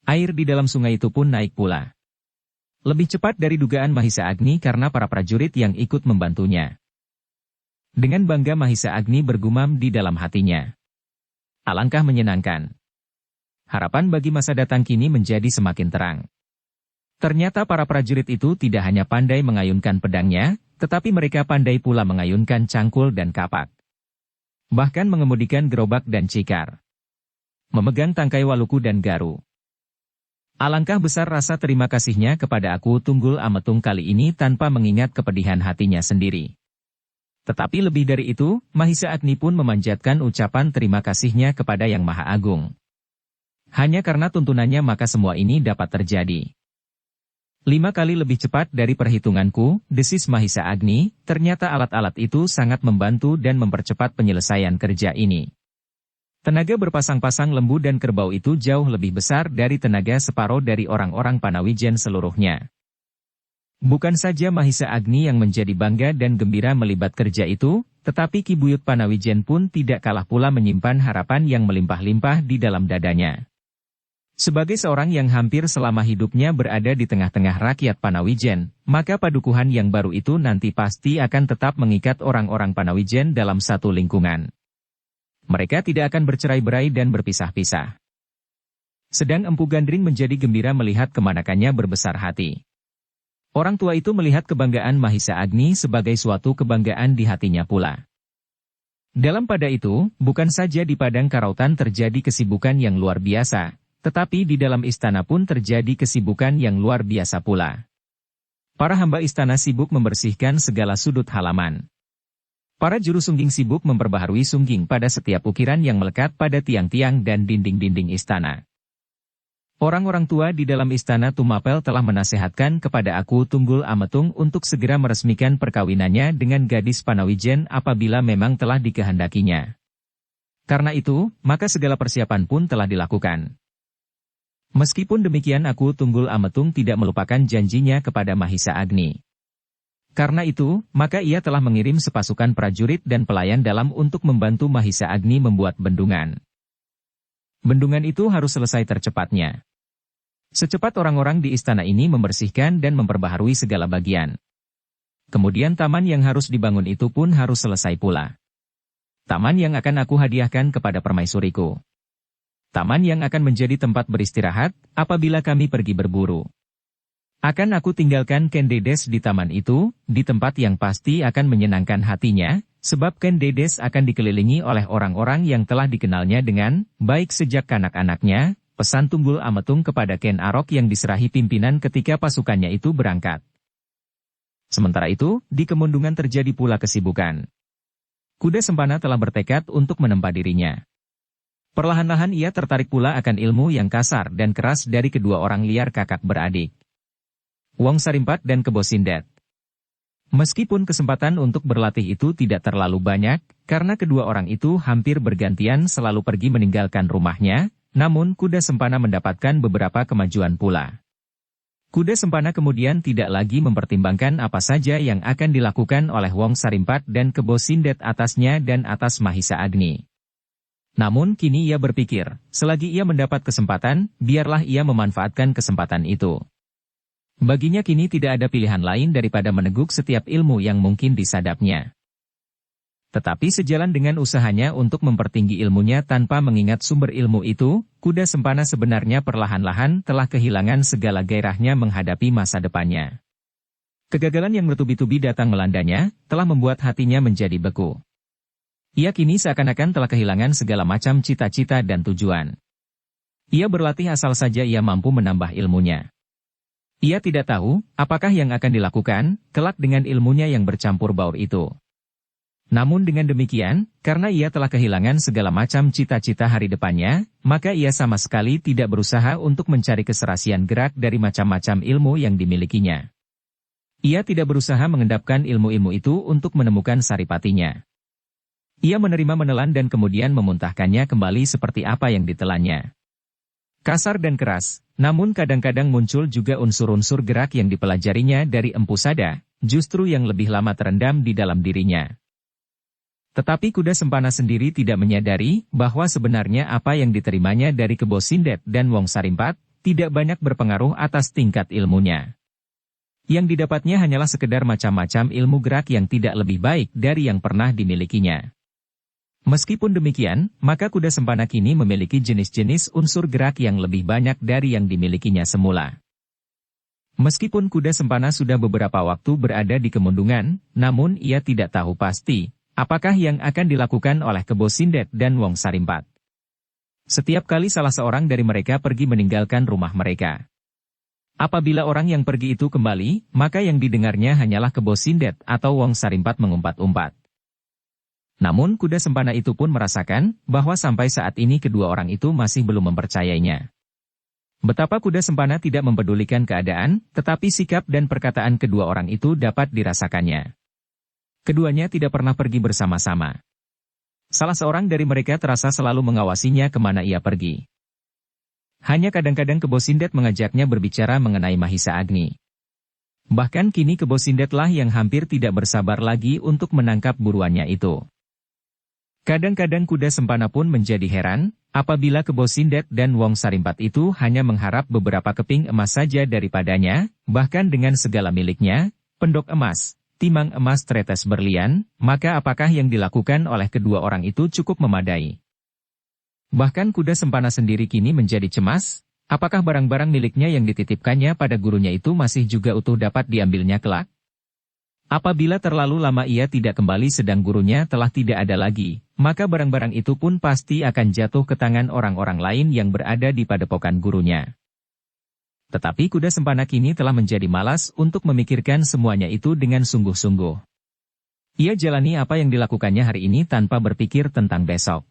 Air di dalam sungai itu pun naik pula. Lebih cepat dari dugaan Mahisa Agni karena para prajurit yang ikut membantunya. Dengan bangga Mahisa Agni bergumam di dalam hatinya. Alangkah menyenangkan. Harapan bagi masa datang kini menjadi semakin terang. Ternyata para prajurit itu tidak hanya pandai mengayunkan pedangnya, tetapi mereka pandai pula mengayunkan cangkul dan kapak. Bahkan mengemudikan gerobak dan cikar. Memegang tangkai waluku dan garu. Alangkah besar rasa terima kasihnya kepada aku Tunggul Ametung kali ini tanpa mengingat kepedihan hatinya sendiri. Tetapi lebih dari itu, Mahisa Agni pun memanjatkan ucapan terima kasihnya kepada Yang Maha Agung. Hanya karena tuntunannya maka semua ini dapat terjadi. 5 kali lebih cepat dari perhitunganku, desis Mahisa Agni, ternyata alat-alat itu sangat membantu dan mempercepat penyelesaian kerja ini. Tenaga berpasang-pasang lembu dan kerbau itu jauh lebih besar dari tenaga separuh dari orang-orang Panawijen seluruhnya. Bukan saja Mahisa Agni yang menjadi bangga dan gembira melibat kerja itu, tetapi Ki Buyut Panawijen pun tidak kalah pula menyimpan harapan yang melimpah-limpah di dalam dadanya. Sebagai seorang yang hampir selama hidupnya berada di tengah-tengah rakyat Panawijen, maka padukuhan yang baru itu nanti pasti akan tetap mengikat orang-orang Panawijen dalam satu lingkungan. Mereka tidak akan bercerai-berai dan berpisah-pisah. Sedang Empu Gandring menjadi gembira melihat kemanakannya berbesar hati. Orang tua itu melihat kebanggaan Mahisa Agni sebagai suatu kebanggaan di hatinya pula. Dalam pada itu, bukan saja di padang karautan terjadi kesibukan yang luar biasa, tetapi di dalam istana pun terjadi kesibukan yang luar biasa pula. Para hamba istana sibuk membersihkan segala sudut halaman. Para juru sungging sibuk memperbaharui sungging pada setiap ukiran yang melekat pada tiang-tiang dan dinding-dinding istana. Orang-orang tua di dalam istana Tumapel telah menasehatkan kepada aku Tunggul Ametung untuk segera meresmikan perkawinannya dengan gadis Panawijen apabila memang telah dikehendakinya. Karena itu, maka segala persiapan pun telah dilakukan. Meskipun demikian aku Tunggul Ametung tidak melupakan janjinya kepada Mahisa Agni. Karena itu, maka ia telah mengirim sepasukan prajurit dan pelayan dalam untuk membantu Mahisa Agni membuat bendungan. Bendungan itu harus selesai tercepatnya. Secepat orang-orang di istana ini membersihkan dan memperbaharui segala bagian. Kemudian taman yang harus dibangun itu pun harus selesai pula. Taman yang akan aku hadiahkan kepada permaisuriku. Taman yang akan menjadi tempat beristirahat apabila kami pergi berburu. Akan aku tinggalkan Ken Dedes di taman itu, di tempat yang pasti akan menyenangkan hatinya, sebab Ken Dedes akan dikelilingi oleh orang-orang yang telah dikenalnya dengan baik sejak kanak-kanaknya. Pesan Tunggul Ametung kepada Ken Arok yang diserahi pimpinan ketika pasukannya itu berangkat. Sementara itu, di Kemundungan terjadi pula kesibukan. Kuda Sempana telah bertekad untuk menempa dirinya. Perlahan-lahan ia tertarik pula akan ilmu yang kasar dan keras dari kedua orang liar kakak beradik, Wong Sarimpat dan Kebo Sindet. Meskipun kesempatan untuk berlatih itu tidak terlalu banyak, karena kedua orang itu hampir bergantian selalu pergi meninggalkan rumahnya, namun Kuda Sempana mendapatkan beberapa kemajuan pula. Kuda Sempana kemudian tidak lagi mempertimbangkan apa saja yang akan dilakukan oleh Wong Sarimpat dan Kebo Sindet atasnya dan atas Mahisa Agni. Namun kini ia berpikir, selagi ia mendapat kesempatan, biarlah ia memanfaatkan kesempatan itu. Baginya kini tidak ada pilihan lain daripada meneguk setiap ilmu yang mungkin disadapnya. Tetapi sejalan dengan usahanya untuk mempertinggi ilmunya tanpa mengingat sumber ilmu itu, Kuda Sempana sebenarnya perlahan-lahan telah kehilangan segala gairahnya menghadapi masa depannya. Kegagalan yang bertubi-tubi datang melandanya, telah membuat hatinya menjadi beku. Ia kini seakan-akan telah kehilangan segala macam cita-cita dan tujuan. Ia berlatih asal saja ia mampu menambah ilmunya. Ia tidak tahu, apakah yang akan dilakukan, kelak dengan ilmunya yang bercampur baur itu. Namun dengan demikian, karena ia telah kehilangan segala macam cita-cita hari depannya, maka ia sama sekali tidak berusaha untuk mencari keserasian gerak dari macam-macam ilmu yang dimilikinya. Ia tidak berusaha mengendapkan ilmu-ilmu itu untuk menemukan saripatinya. Ia menelan dan kemudian memuntahkannya kembali seperti apa yang ditelannya. Kasar dan keras, namun kadang-kadang muncul juga unsur-unsur gerak yang dipelajarinya dari Empu Sada, justru yang lebih lama terendam di dalam dirinya. Tetapi Kuda Sempana sendiri tidak menyadari bahwa sebenarnya apa yang diterimanya dari Kebo Sindet dan Wong Sarimpat tidak banyak berpengaruh atas tingkat ilmunya. Yang didapatnya hanyalah sekedar macam-macam ilmu gerak yang tidak lebih baik dari yang pernah dimilikinya. Meskipun demikian, maka Kuda Sempana kini memiliki jenis-jenis unsur gerak yang lebih banyak dari yang dimilikinya semula. Meskipun Kuda Sempana sudah beberapa waktu berada di Kemundungan, namun ia tidak tahu pasti apakah yang akan dilakukan oleh Kebo Sindet dan Wong Sarimpat. Setiap kali salah seorang dari mereka pergi meninggalkan rumah mereka. Apabila orang yang pergi itu kembali, maka yang didengarnya hanyalah Kebo Sindet atau Wong Sarimpat mengumpat-umpat. Namun Kuda Sempana itu pun merasakan bahwa sampai saat ini kedua orang itu masih belum mempercayainya. Betapa Kuda Sempana tidak mempedulikan keadaan, tetapi sikap dan perkataan kedua orang itu dapat dirasakannya. Keduanya tidak pernah pergi bersama-sama. Salah seorang dari mereka terasa selalu mengawasinya kemana ia pergi. Hanya kadang-kadang Kebo Sindet mengajaknya berbicara mengenai Mahisa Agni. Bahkan kini Kebo Sindetlah yang hampir tidak bersabar lagi untuk menangkap buruannya itu. Kadang-kadang Kuda Sempana pun menjadi heran, apabila Kebo Sindet dan Wong Sarimpat itu hanya mengharap beberapa keping emas saja daripadanya, bahkan dengan segala miliknya, pendok emas, timang emas tretes berlian, maka apakah yang dilakukan oleh kedua orang itu cukup memadai? Bahkan Kuda Sempana sendiri kini menjadi cemas, apakah barang-barang miliknya yang dititipkannya pada gurunya itu masih juga utuh dapat diambilnya kelak? Apabila terlalu lama ia tidak kembali sedang gurunya telah tidak ada lagi, maka barang-barang itu pun pasti akan jatuh ke tangan orang-orang lain yang berada di padepokan gurunya. Tetapi Kuda Sempana kini telah menjadi malas untuk memikirkan semuanya itu dengan sungguh-sungguh. Ia jalani apa yang dilakukannya hari ini tanpa berpikir tentang besok.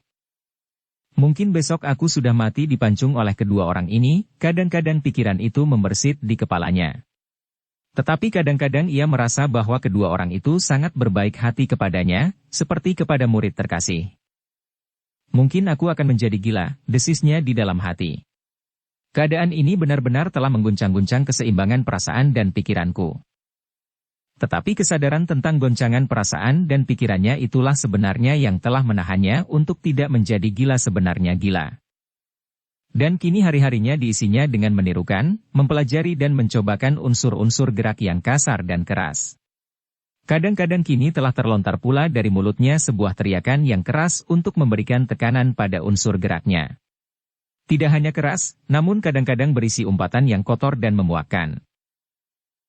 Mungkin besok aku sudah mati dipancung oleh kedua orang ini, kadang-kadang pikiran itu membersit di kepalanya. Tetapi kadang-kadang ia merasa bahwa kedua orang itu sangat berbaik hati kepadanya, seperti kepada murid terkasih. Mungkin aku akan menjadi gila, desisnya di dalam hati. Keadaan ini benar-benar telah mengguncang-guncang keseimbangan perasaan dan pikiranku. Tetapi kesadaran tentang goncangan perasaan dan pikirannya itulah sebenarnya yang telah menahannya untuk tidak menjadi gila sebenarnya gila. Dan kini hari-harinya diisinya dengan menirukan, mempelajari dan mencobakan unsur-unsur gerak yang kasar dan keras. Kadang-kadang kini telah terlontar pula dari mulutnya sebuah teriakan yang keras untuk memberikan tekanan pada unsur geraknya. Tidak hanya keras, namun kadang-kadang berisi umpatan yang kotor dan memuakkan.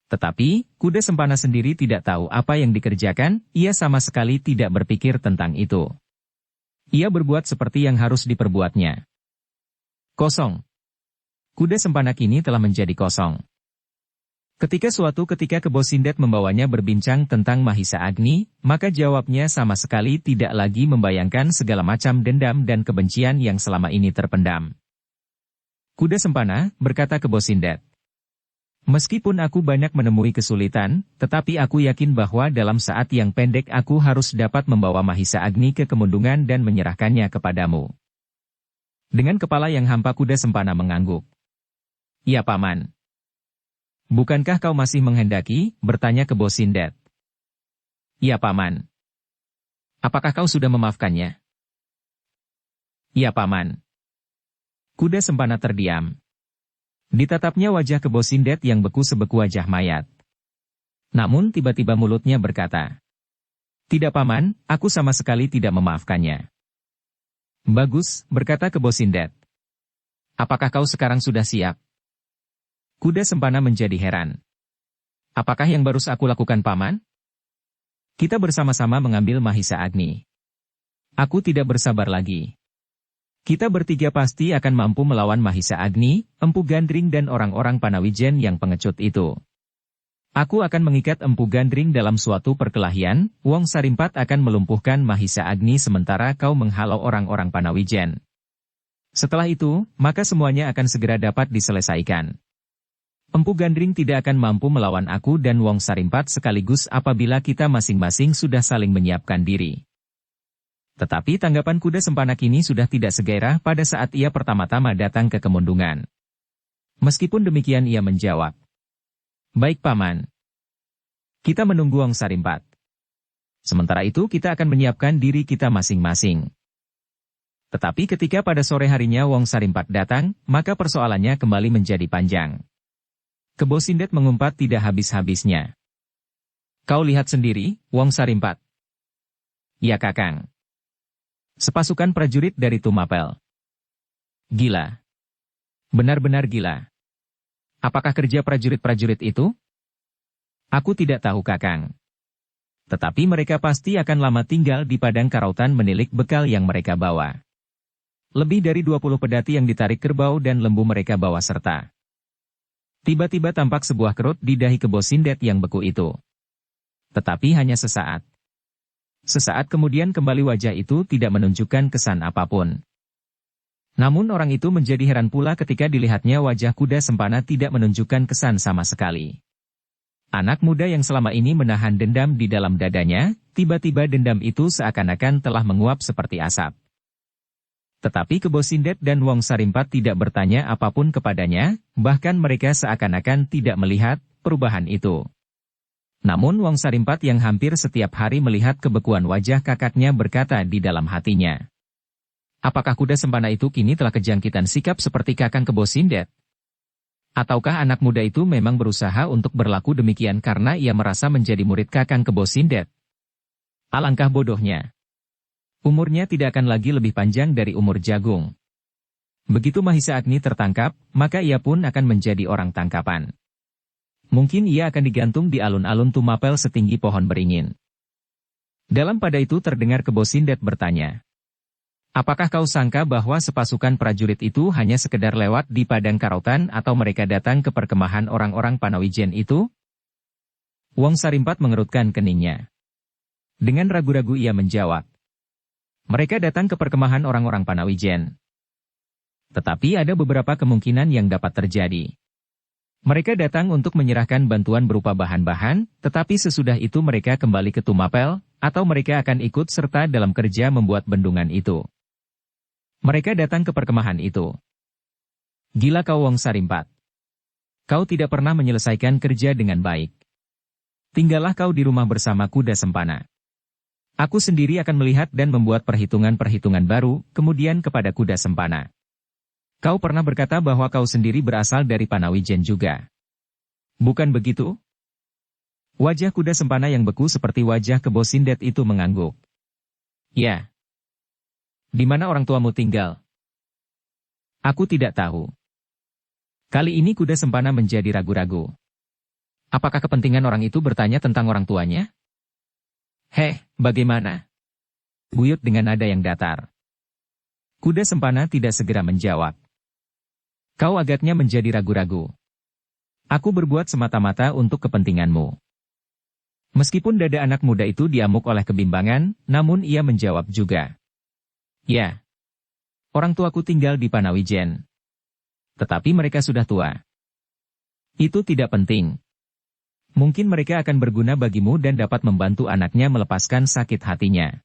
Tetapi, kuda sempana sendiri tidak tahu apa yang dikerjakan, ia sama sekali tidak berpikir tentang itu. Ia berbuat seperti yang harus diperbuatnya. Kosong. Kuda sempana kini telah menjadi kosong. Suatu ketika Kebo Sindet membawanya berbincang tentang Mahisa Agni, maka jawabnya sama sekali tidak lagi membayangkan segala macam dendam dan kebencian yang selama ini terpendam. Kuda sempana, berkata Kebo Sindet. Meskipun aku banyak menemui kesulitan, tetapi aku yakin bahwa dalam saat yang pendek aku harus dapat membawa Mahisa Agni ke kemundungan dan menyerahkannya kepadamu. Dengan kepala yang hampa kuda sempana mengangguk. Ya paman. Bukankah kau masih menghendaki, bertanya Kebo Sindet. Ya paman. Apakah kau sudah memaafkannya? Ya paman. Kuda sempana terdiam. Ditatapnya wajah Kebo Sindet yang beku sebeku wajah mayat. Namun tiba-tiba mulutnya berkata. Tidak paman, aku sama sekali tidak memaafkannya. Bagus, berkata Kebo Sindet. Apakah kau sekarang sudah siap? Kuda sempana menjadi heran. Apakah yang baru aku lakukan paman? Kita bersama-sama mengambil Mahisa Agni. Aku tidak bersabar lagi. Kita bertiga pasti akan mampu melawan Mahisa Agni, Empu Gandring dan orang-orang Panawijen yang pengecut itu. Aku akan mengikat Empu Gandring dalam suatu perkelahian, Wong Sarimpat akan melumpuhkan Mahisa Agni sementara kau menghalau orang-orang Panawijen. Setelah itu, maka semuanya akan segera dapat diselesaikan. Empu Gandring tidak akan mampu melawan aku dan Wong Sarimpat sekaligus apabila kita masing-masing sudah saling menyiapkan diri. Tetapi tanggapan kuda sempana kini sudah tidak segairah pada saat ia pertama-tama datang ke kemundungan. Meskipun demikian ia menjawab. Baik paman. Kita menunggu Wong Sarimpat. Sementara itu kita akan menyiapkan diri kita masing-masing. Tetapi ketika pada sore harinya Wong Sarimpat datang, maka persoalannya kembali menjadi panjang. Kebo Sindet mengumpat tidak habis-habisnya. Kau lihat sendiri, Wong Sarimpat. Ya kakang. Sepasukan prajurit dari Tumapel. Gila. Benar-benar gila. Apakah kerja prajurit-prajurit itu? Aku tidak tahu kakang. Tetapi mereka pasti akan lama tinggal di padang karautan menilik bekal yang mereka bawa. Lebih dari 20 pedati yang ditarik kerbau dan lembu mereka bawa serta. Tiba-tiba tampak sebuah kerut di dahi Kebo Sindet yang beku itu. Tetapi hanya sesaat. Sesaat kemudian kembali wajah itu tidak menunjukkan kesan apapun. Namun orang itu menjadi heran pula ketika dilihatnya wajah kuda sempana tidak menunjukkan kesan sama sekali. Anak muda yang selama ini menahan dendam di dalam dadanya, tiba-tiba dendam itu seakan-akan telah menguap seperti asap. Tetapi Kebo Sindet dan Wong Sarimpat tidak bertanya apapun kepadanya, bahkan mereka seakan-akan tidak melihat perubahan itu. Namun Wong Sarimpat yang hampir setiap hari melihat kebekuan wajah kakaknya berkata di dalam hatinya. Apakah kuda sempana itu kini telah kejangkitan sikap seperti kakang Kebo Sindet? Ataukah anak muda itu memang berusaha untuk berlaku demikian karena ia merasa menjadi murid kakang Kebo Sindet? Alangkah bodohnya. Umurnya tidak akan lagi lebih panjang dari umur jagung. Begitu Mahisa Agni tertangkap, maka ia pun akan menjadi orang tangkapan. Mungkin ia akan digantung di alun-alun Tumapel setinggi pohon beringin. Dalam pada itu terdengar Kebo Sindet bertanya. Apakah kau sangka bahwa sepasukan prajurit itu hanya sekedar lewat di padang karautan atau mereka datang ke perkemahan orang-orang Panawijen itu? Wong Sarimpat mengerutkan keningnya. Dengan ragu-ragu ia menjawab. Mereka datang ke perkemahan orang-orang Panawijen. Tetapi ada beberapa kemungkinan yang dapat terjadi. Mereka datang untuk menyerahkan bantuan berupa bahan-bahan, tetapi sesudah itu mereka kembali ke Tumapel, atau mereka akan ikut serta dalam kerja membuat bendungan itu. Mereka datang ke perkemahan itu. Gila kau Wong Sarimpat. Kau tidak pernah menyelesaikan kerja dengan baik. Tinggallah kau di rumah bersama kuda sempana. Aku sendiri akan melihat dan membuat perhitungan-perhitungan baru, kemudian kepada kuda sempana. Kau pernah berkata bahwa kau sendiri berasal dari Panawijen juga. Bukan begitu? Wajah kuda sempana yang beku seperti wajah Kebo Sindet itu mengangguk. Ya. Di mana orang tuamu tinggal? Aku tidak tahu. Kali ini kuda sempana menjadi ragu-ragu. Apakah kepentingan orang itu bertanya tentang orang tuanya? Bagaimana? Buyut dengan nada yang datar. Kuda sempana tidak segera menjawab. Kau agaknya menjadi ragu-ragu. Aku berbuat semata-mata untuk kepentinganmu. Meskipun dada anak muda itu diamuk oleh kebimbangan, namun ia menjawab juga. Ya. Orang tuaku tinggal di Panawijen. Tetapi mereka sudah tua. Itu tidak penting. Mungkin mereka akan berguna bagimu dan dapat membantu anaknya melepaskan sakit hatinya.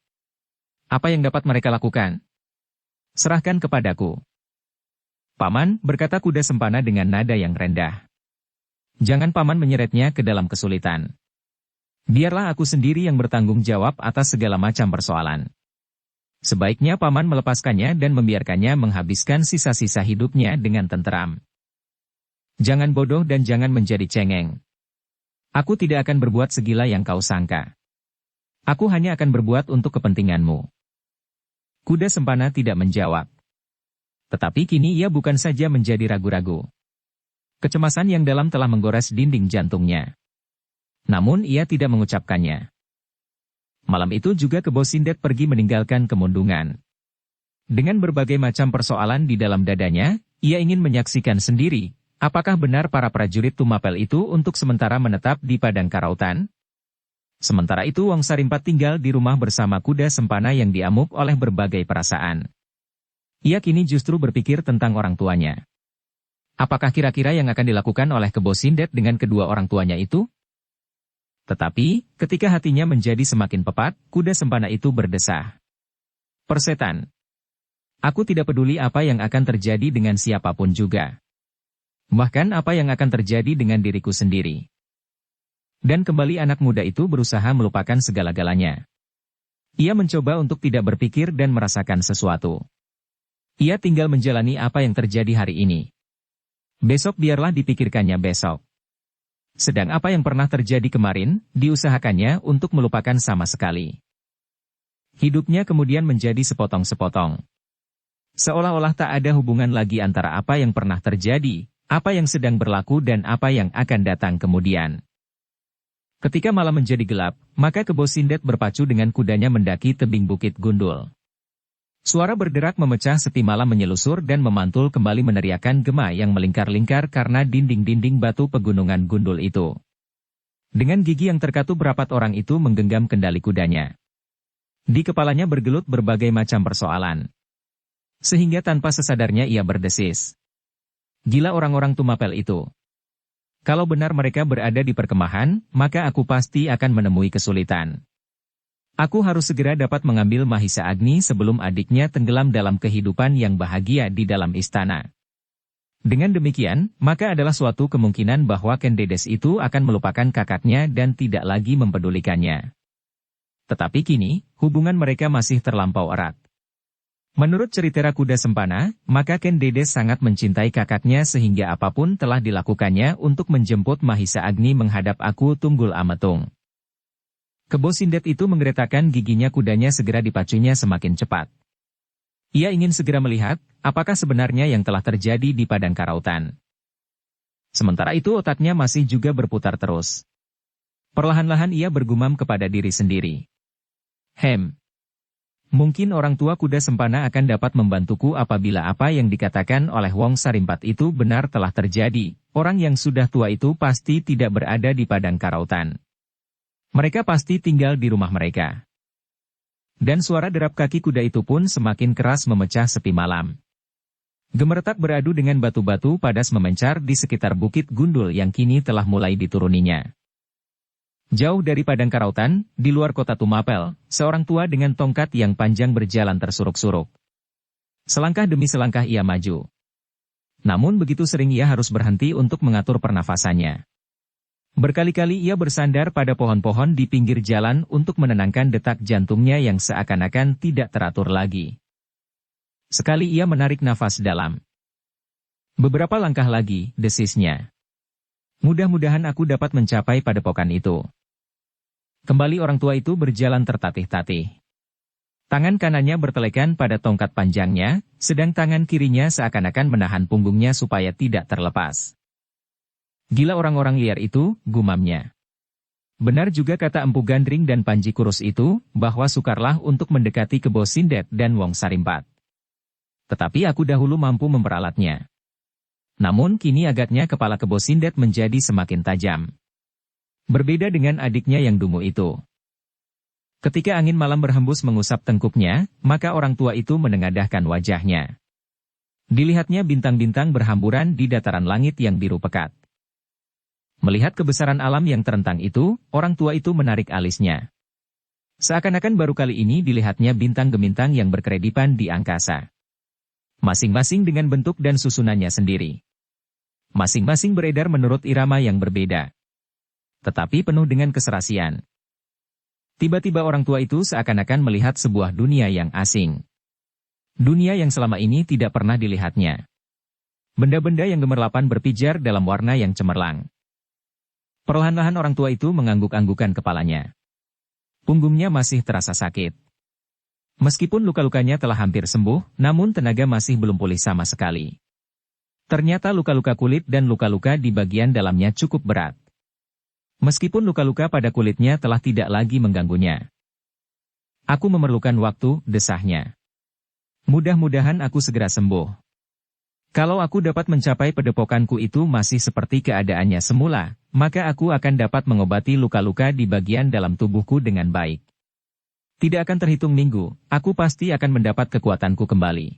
Apa yang dapat mereka lakukan? Serahkan kepadaku. Paman, berkata kuda sempana dengan nada yang rendah. Jangan paman menyeretnya ke dalam kesulitan. Biarlah aku sendiri yang bertanggung jawab atas segala macam persoalan. Sebaiknya paman melepaskannya dan membiarkannya menghabiskan sisa-sisa hidupnya dengan tenteram. Jangan bodoh dan jangan menjadi cengeng. Aku tidak akan berbuat segila yang kau sangka. Aku hanya akan berbuat untuk kepentinganmu. Kuda sempana tidak menjawab. Tetapi kini ia bukan saja menjadi ragu-ragu. Kecemasan yang dalam telah menggores dinding jantungnya. Namun ia tidak mengucapkannya. Malam itu juga Kebo Sindet pergi meninggalkan kemundungan. Dengan berbagai macam persoalan di dalam dadanya, ia ingin menyaksikan sendiri, apakah benar para prajurit Tumapel itu untuk sementara menetap di Padang Karautan? Sementara itu Wong Sarimpat tinggal di rumah bersama kuda sempana yang diamuk oleh berbagai perasaan. Ia kini justru berpikir tentang orang tuanya. Apakah kira-kira yang akan dilakukan oleh Kebo Sindet dengan kedua orang tuanya itu? Tetapi, ketika hatinya menjadi semakin pepat, kuda sempana itu berdesah. Persetan. Aku tidak peduli apa yang akan terjadi dengan siapapun juga. Bahkan apa yang akan terjadi dengan diriku sendiri. Dan kembali anak muda itu berusaha melupakan segala-galanya. Ia mencoba untuk tidak berpikir dan merasakan sesuatu. Ia tinggal menjalani apa yang terjadi hari ini. Besok biarlah dipikirkannya besok. Sedang apa yang pernah terjadi kemarin, diusahakannya untuk melupakan sama sekali. Hidupnya kemudian menjadi sepotong-sepotong. Seolah-olah tak ada hubungan lagi antara apa yang pernah terjadi, apa yang sedang berlaku dan apa yang akan datang kemudian. Ketika malam menjadi gelap, maka Kebo Sindet berpacu dengan kudanya mendaki tebing Bukit Gundul. Suara berderak memecah seti malam menyelusur dan memantul kembali meneriakan gema yang melingkar-lingkar karena dinding-dinding batu pegunungan Gundul itu. Dengan gigi yang terkatup rapat orang itu menggenggam kendali kudanya. Di kepalanya bergelut berbagai macam persoalan. Sehingga tanpa sesadarnya ia berdesis. Gila orang-orang Tumapel itu. Kalau benar mereka berada di perkemahan, maka aku pasti akan menemui kesulitan. Aku harus segera dapat mengambil Mahisa Agni sebelum adiknya tenggelam dalam kehidupan yang bahagia di dalam istana. Dengan demikian, maka adalah suatu kemungkinan bahwa Kendedes itu akan melupakan kakaknya dan tidak lagi mempedulikannya. Tetapi kini, hubungan mereka masih terlampau erat. Menurut cerita kuda sempana, maka Kendedes sangat mencintai kakaknya sehingga apapun telah dilakukannya untuk menjemput Mahisa Agni menghadap aku Tunggul Ametung. Kebo Sindet itu menggeretakkan giginya kudanya segera dipacunya semakin cepat. Ia ingin segera melihat, apakah sebenarnya yang telah terjadi di Padang Karautan. Sementara itu otaknya masih juga berputar terus. Perlahan-lahan ia bergumam kepada diri sendiri. Mungkin orang tua kuda sempana akan dapat membantuku apabila apa yang dikatakan oleh Wong Sarimpat itu benar telah terjadi. Orang yang sudah tua itu pasti tidak berada di Padang Karautan. Mereka pasti tinggal di rumah mereka. Dan suara derap kaki kuda itu pun semakin keras memecah sepi malam. Gemertak beradu dengan batu-batu padas memencar di sekitar Bukit Gundul yang kini telah mulai dituruninya. Jauh dari padang karautan, di luar kota Tumapel, seorang tua dengan tongkat yang panjang berjalan tersuruk-suruk. Selangkah demi selangkah ia maju. Namun begitu sering ia harus berhenti untuk mengatur pernafasannya. Berkali-kali ia bersandar pada pohon-pohon di pinggir jalan untuk menenangkan detak jantungnya yang seakan-akan tidak teratur lagi. Sekali ia menarik nafas dalam. Beberapa langkah lagi, desisnya. Mudah-mudahan aku dapat mencapai padepokan itu. Kembali orang tua itu berjalan tertatih-tatih. Tangan kanannya bertelekan pada tongkat panjangnya, sedang tangan kirinya seakan-akan menahan punggungnya supaya tidak terlepas. Gila orang-orang liar itu, gumamnya. Benar juga kata Empu Gandring dan Panji Kurus itu, bahwa sukarlah untuk mendekati Kebo Sindet dan Wong Sarimpat. Tetapi aku dahulu mampu memperalatnya. Namun kini agaknya kepala Kebo Sindet menjadi semakin tajam. Berbeda dengan adiknya yang dungu itu. Ketika angin malam berhembus mengusap tengkuknya, maka orang tua itu menengadahkan wajahnya. Dilihatnya bintang-bintang berhamburan di dataran langit yang biru pekat. Melihat kebesaran alam yang terentang itu, orang tua itu menarik alisnya. Seakan-akan baru kali ini dilihatnya bintang gemintang yang berkeredipan di angkasa. Masing-masing dengan bentuk dan susunannya sendiri. Masing-masing beredar menurut irama yang berbeda. Tetapi penuh dengan keserasian. Tiba-tiba orang tua itu seakan-akan melihat sebuah dunia yang asing. Dunia yang selama ini tidak pernah dilihatnya. Benda-benda yang gemerlapan berpijar dalam warna yang cemerlang. Perlahan-lahan orang tua itu mengangguk-anggukan kepalanya. Punggungnya masih terasa sakit. Meskipun luka-lukanya telah hampir sembuh, namun tenaga masih belum pulih sama sekali. Ternyata luka-luka kulit dan luka-luka di bagian dalamnya cukup berat. Meskipun luka-luka pada kulitnya telah tidak lagi mengganggunya. Aku memerlukan waktu, desahnya. Mudah-mudahan aku segera sembuh. Kalau aku dapat mencapai padepokanku itu masih seperti keadaannya semula, maka aku akan dapat mengobati luka-luka di bagian dalam tubuhku dengan baik. Tidak akan terhitung minggu, aku pasti akan mendapat kekuatanku kembali.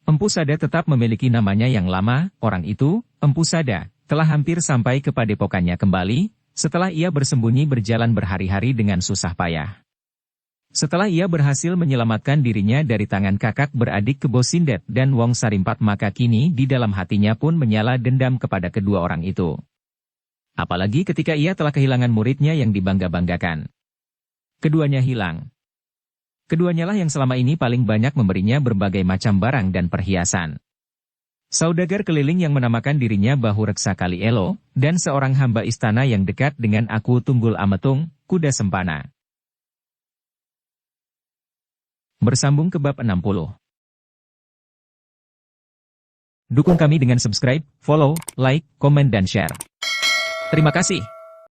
Empu Sada tetap memiliki namanya yang lama, orang itu, Empu Sada, telah hampir sampai ke padepokannya kembali, setelah ia bersembunyi berjalan berhari-hari dengan susah payah. Setelah ia berhasil menyelamatkan dirinya dari tangan kakak beradik Kebo Sindet dan Wong Sarimpat maka kini di dalam hatinya pun menyala dendam kepada kedua orang itu. Apalagi ketika ia telah kehilangan muridnya yang dibangga-banggakan. Keduanya hilang. Keduanya lah yang selama ini paling banyak memberinya berbagai macam barang dan perhiasan. Saudagar keliling yang menamakan dirinya Bahu Reksa Kali Elo, dan seorang hamba istana yang dekat dengan aku Tunggul Ametung, kuda sempana. Bersambung ke bab 60. Dukung kami dengan subscribe, follow, like, komen dan share. Terima kasih.